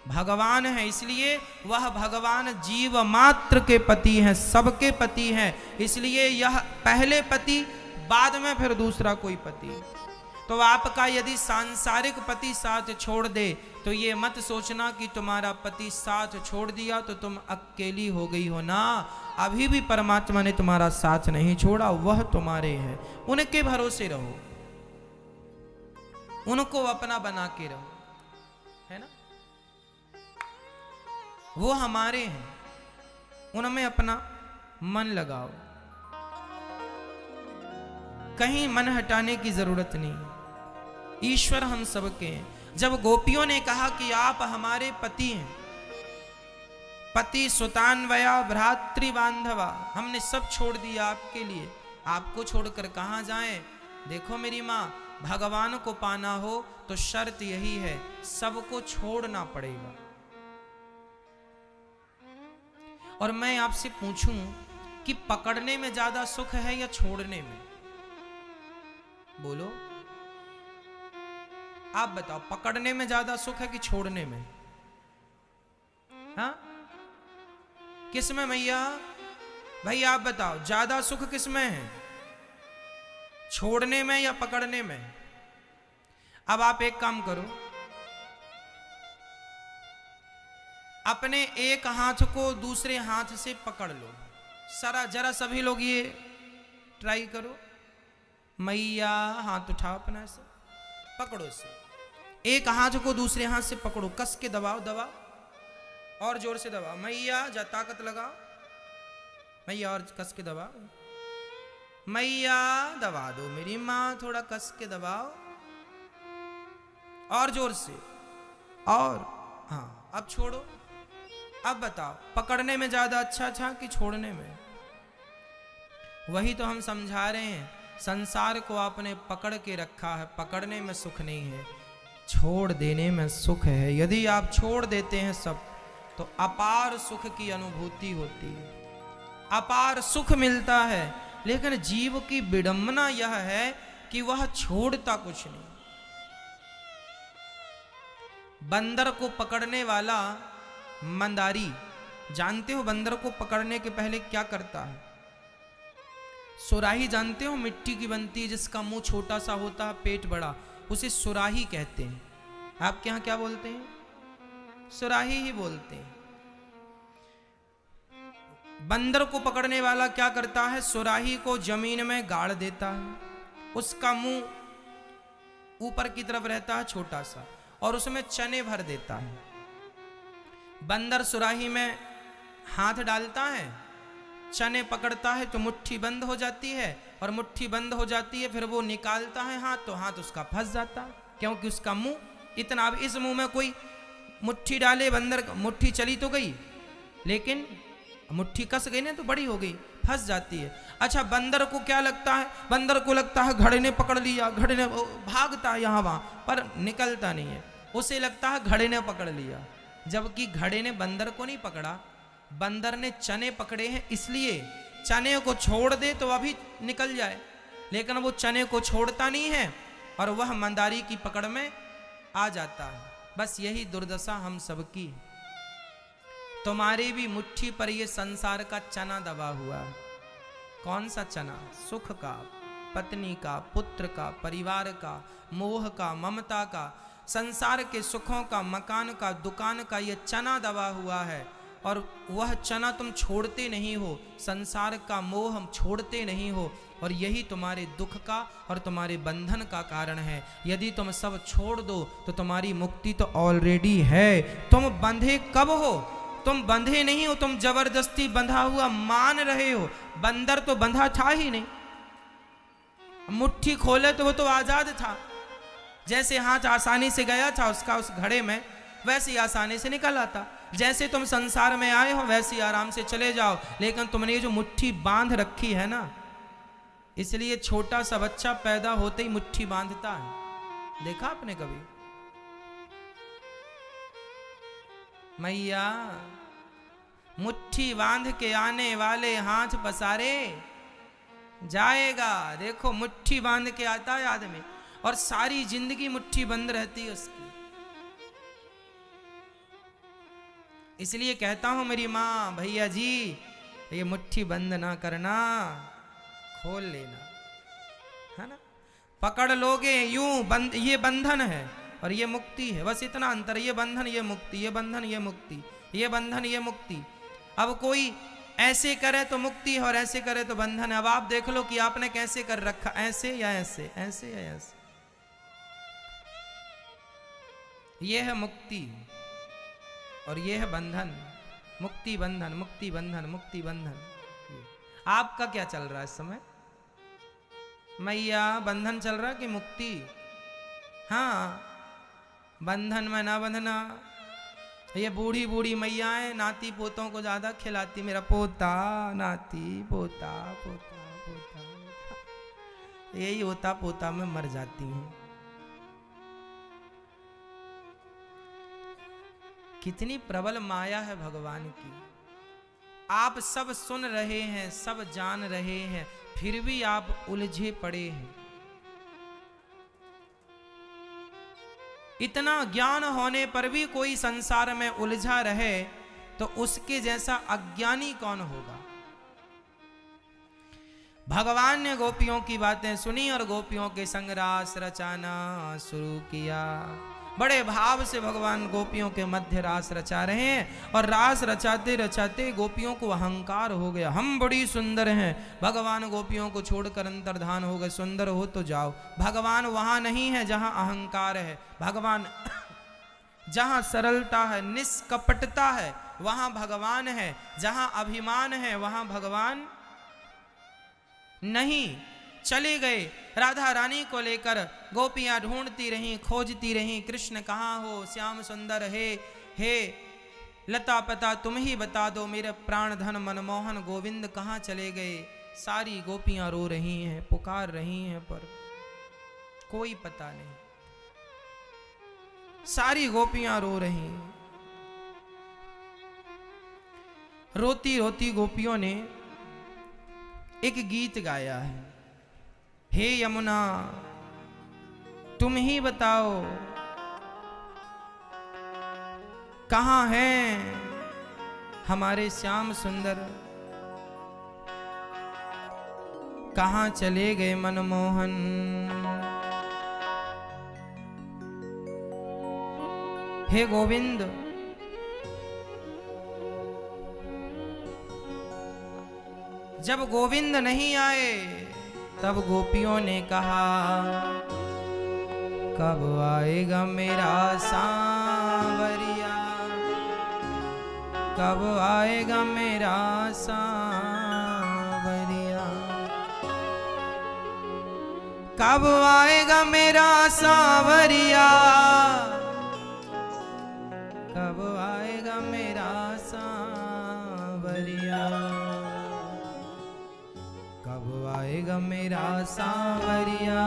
भगवान है। इसलिए वह भगवान जीव मात्र के पति हैं, सबके पति हैं। इसलिए यह पहले पति, बाद में फिर दूसरा कोई पति। तो आपका यदि सांसारिक पति साथ छोड़ दे तो ये मत सोचना कि तुम्हारा पति साथ छोड़ दिया तो तुम अकेली हो गई हो ना। अभी भी परमात्मा ने तुम्हारा साथ नहीं छोड़ा, वह तुम्हारे हैं। उनके भरोसे रहो, उनको अपना बना के रहो, है ना? वो हमारे हैं, उनमें अपना मन लगाओ, कहीं मन हटाने की जरूरत नहीं। ईश्वर हम सबके हैं। जब गोपियों ने कहा कि आप हमारे पति हैं, पति सुतान्वया भ्रातृ बांधवा, हमने सब छोड़ दिया आपके लिए, आपको छोड़कर कहां जाएं? देखो मेरी मां, भगवान को पाना हो तो शर्त यही है, सबको छोड़ना पड़ेगा। और मैं आपसे पूछूं कि पकड़ने में ज्यादा सुख है या छोड़ने में? बोलो, आप बताओ, पकड़ने में ज्यादा सुख है कि छोड़ने में? हाँ, किस में मैया? भाई आप बताओ, ज्यादा सुख किस में है, छोड़ने में या पकड़ने में? अब आप एक काम करो, अपने एक हाथ को दूसरे हाथ से पकड़ लो। जरा सभी लोग ये ट्राई करो। मैया, हाथ उठाओ अपना, से पकड़ो से। एक हाथ को दूसरे हाथ से पकड़ो, कस के दबाओ, दबाओ और जोर से दबाओ। मैया, जा ताकत लगाओ। मैया, और कस के दबाओ। मैया, दबा दो मेरी माँ, थोड़ा कस के दबाओ और जोर से। और हाँ, अब छोड़ो। अब बताओ, पकड़ने में ज्यादा अच्छा था कि छोड़ने में? वही तो हम समझा रहे हैं, संसार को आपने पकड़ के रखा है, पकड़ने में सुख नहीं है, छोड़ देने में सुख है। यदि आप छोड़ देते हैं सब तो अपार सुख की अनुभूति होती है, अपार सुख मिलता है। लेकिन जीव की विडंबना यह है कि वह छोड़ता कुछ नहीं। बंदर को पकड़ने वाला मंदारी, जानते हो बंदर को पकड़ने के पहले क्या करता है? सुराही जानते हो, मिट्टी की बनती है, जिसका मुंह छोटा सा होता है, पेट बड़ा, उसे सुराही कहते हैं। आपके यहां क्या बोलते हैं? सुराही ही बोलते हैं। बंदर को पकड़ने वाला क्या करता है? सुराही को जमीन में गाड़ देता है, उसका मुंह ऊपर की तरफ रहता है छोटा सा, और उसमें चने भर देता है। बंदर सुराही में हाथ डालता है, चने पकड़ता है तो मुट्ठी बंद हो जाती है, और मुट्ठी बंद हो जाती है, फिर वो निकालता है हाथ तो हाथ उसका फंस जाता है, क्योंकि उसका मुंह इतना। अब इस मुंह में कोई मुट्ठी डाले, बंदर मुट्ठी चली तो गई, लेकिन मुट्ठी कस गई ना तो बड़ी हो गई, फंस जाती है। अच्छा, बंदर को क्या लगता है? बंदर को लगता है घड़े ने पकड़ लिया, घड़े ने, भागता है यहाँ वहां, पर निकलता नहीं है। उसे लगता है घड़े ने पकड़ लिया, जबकि घड़े ने बंदर को नहीं पकड़ा, बंदर ने चने पकड़े हैं। इसलिए चने को छोड़ दे तो अभी निकल जाए, लेकिन वो चने को छोड़ता नहीं है और वह मंदारी की पकड़ में आ जाता है। बस यही दुर्दशा हम सबकी है। तुम्हारे भी मुट्ठी पर ये संसार का चना दबा हुआ है। कौन सा चना? सुख का, पत्नी का, पुत्र का, परिवार का, मोह का, ममता का, संसार के सुखों का, मकान का, दुकान का, ये चना दबा हुआ है। और वह चना तुम छोड़ते नहीं हो, संसार का मोह हम छोड़ते नहीं हो, और यही तुम्हारे दुख का और तुम्हारे बंधन का कारण है। यदि तुम सब छोड़ दो तो तुम्हारी मुक्ति तो ऑलरेडी है। तुम बंधे कब हो? तुम बंधे नहीं हो, तुम जबरदस्ती बंधा हुआ मान रहे हो। बंदर तो बंधा था ही नहीं, मुट्ठी खोले तो वो तो आजाद था। जैसे हाथ आसानी से गया था उसका उस घड़े में, वैसे ही आसानी से निकल आता। जैसे तुम संसार में आए हो वैसे ही आराम से चले जाओ, लेकिन तुमने ये जो मुट्ठी बांध रखी है ना, इसलिए छोटा सा बच्चा पैदा होते ही मुट्ठी बांधता है। देखा आपने कभी? मैया मुट्ठी बांध के आने वाले हाथ पसारे जाएगा। देखो मुट्ठी बांध के आता है आदमी, और सारी जिंदगी मुट्ठी बंद रहती है उसकी। इसलिए कहता हूं मेरी माँ, भैया जी ये मुट्ठी बंद ना करना, खोल लेना, है ना। पकड़ लोगे यूं बंद, ये बंधन है और ये मुक्ति है, बस इतना अंतर। ये बंधन ये मुक्ति, ये बंधन ये मुक्ति, ये बंधन ये मुक्ति। अब कोई ऐसे करे तो मुक्ति है और ऐसे करे तो बंधन है। अब आप देख लो कि आपने कैसे कर रखा, ऐसे या ऐसे, ऐसे या ऐसे। ये है मुक्ति और ये है बंधन। मुक्ति बंधन, मुक्ति बंधन, मुक्ति बंधन। आपका क्या चल रहा है इस समय? मैया बंधन चल रहा है कि मुक्ति? हाँ, बंधन में ना बंधना। ये बूढ़ी बूढ़ी मैयाएं नाती पोतों को ज्यादा खिलाती। मेरा पोता, नाती, पोता, पोता, पोता, पोता। यही होता पोता में मर जाती हैं। कितनी प्रबल माया है भगवान की। आप सब सुन रहे हैं, सब जान रहे हैं, फिर भी आप उलझे पड़े हैं। इतना ज्ञान होने पर भी कोई संसार में उलझा रहे तो उसके जैसा अज्ञानी कौन होगा। भगवान ने गोपियों की बातें सुनी और गोपियों के संग रास रचाना शुरू किया। बड़े भाव से भगवान गोपियों के मध्य रास रचा रहे हैं, और रास रचाते रचाते गोपियों को अहंकार हो गया। हम बड़ी सुंदर हैं। भगवान गोपियों को छोड़कर अंतर्धान हो गए। सुंदर हो तो जाओ। भगवान वहां नहीं है जहां अहंकार है। भगवान जहां सरलता है, निष्कपटता है, वहां भगवान है। जहां अभिमान है वहां भगवान नहीं। चले गए राधा रानी को लेकर, गोपियां ढूंढती रहीं, खोजती रहीं, कृष्ण कहाँ हो, श्याम सुंदर हे लता पता तुम ही बता दो, मेरे प्राण धन मनमोहन गोविंद कहाँ चले गए। सारी गोपियां रो रही हैं, पुकार रही हैं, पर कोई पता नहीं। सारी गोपियां रो रही हैं। रोती रोती गोपियों ने एक गीत गाया है। हे यमुना तुम ही बताओ कहाँ हैं हमारे श्याम सुंदर, कहाँ चले गए मनमोहन। हे गोविंद जब गोविंद नहीं आए तब गोपियों ने कहा कब आएगा मेरा सांवरिया, कब आएगा मेरा सांवरिया, कब आएगा मेरा सांवरिया, कब आएगा मेरा सांवरिया, कब आएगा मेरा सांवरिया,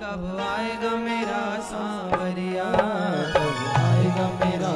कब आएगा मेरा सांवरिया, कब आएगा मेरा